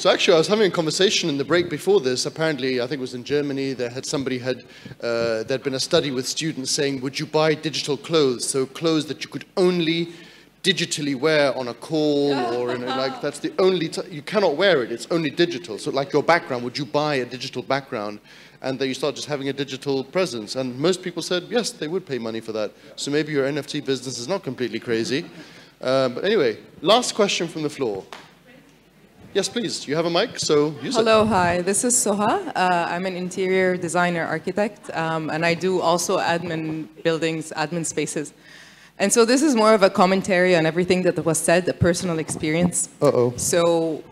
actually, I was having a conversation in the break before this. Apparently, I think it was in Germany, there'd been a study with students saying, would you buy digital clothes? So clothes that you could only digitally wear on a call or in a, like, that's the only, you cannot wear it, it's only digital. So like your background, would you buy a digital background? And then you start just having a digital presence. And most people said, yes, they would pay money for that. So maybe your NFT business is not completely crazy. But anyway, last question from the floor. Yes, please, you have a mic, so use it. Hello, hi, this is Soha. I'm an interior designer architect, and I do also admin buildings, admin spaces. And so this is more of a commentary on everything that was said, a personal experience. Uh-oh. So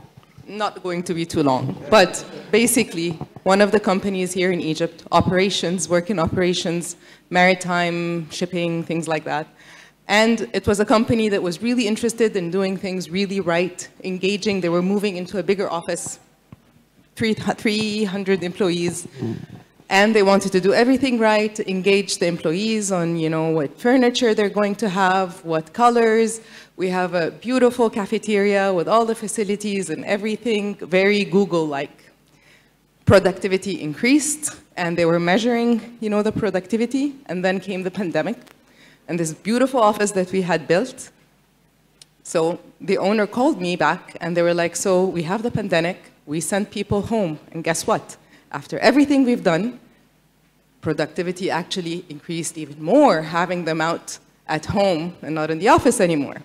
not going to be too long. But basically, one of the companies here in Egypt, work in operations, maritime, shipping, things like that. And it was a company that was really interested in doing things really right, engaging. They were moving into a bigger office, 300 employees. And they wanted to do everything right, engage the employees on, you know, what furniture they're going to have, what colors. We have a beautiful cafeteria with all the facilities and everything, very Google-like. Productivity increased, and they were measuring, you know, the productivity, and then came the pandemic. And this beautiful office that we had built. So the owner called me back, and they were like, so we have the pandemic, we sent people home, and guess what? After everything we've done, productivity actually increased even more, having them out at home and not in the office anymore.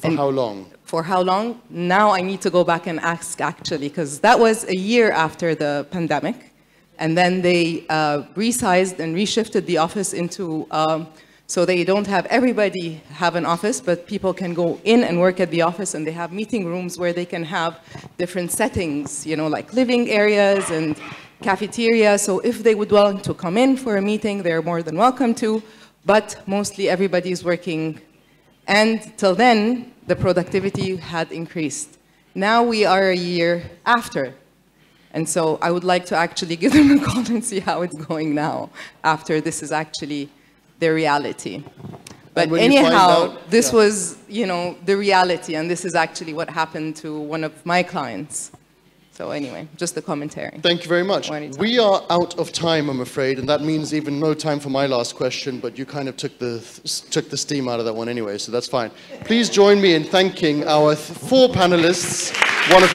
For how long? For how long? Now I need to go back and ask, actually, because that was a year after the pandemic. And then they resized and reshifted the office into, so they don't have everybody have an office, but people can go in and work at the office, and they have meeting rooms where they can have different settings, you know, like living areas and cafeteria. So if they would want to come in for a meeting, they're more than welcome to, but mostly everybody's working And till then, the productivity had increased. Now we are a year after. And so I would like to actually give them a call and see how it's going now, after this is actually the reality. But anyhow, this was, you know, the reality, and this is actually what happened to one of my clients. So anyway, just a commentary. Thank you very much. We are out of time, I'm afraid, and that means even no time for my last question, but you kind of took the steam out of that one anyway, so that's fine. Please join me in thanking our 4 panelists. One of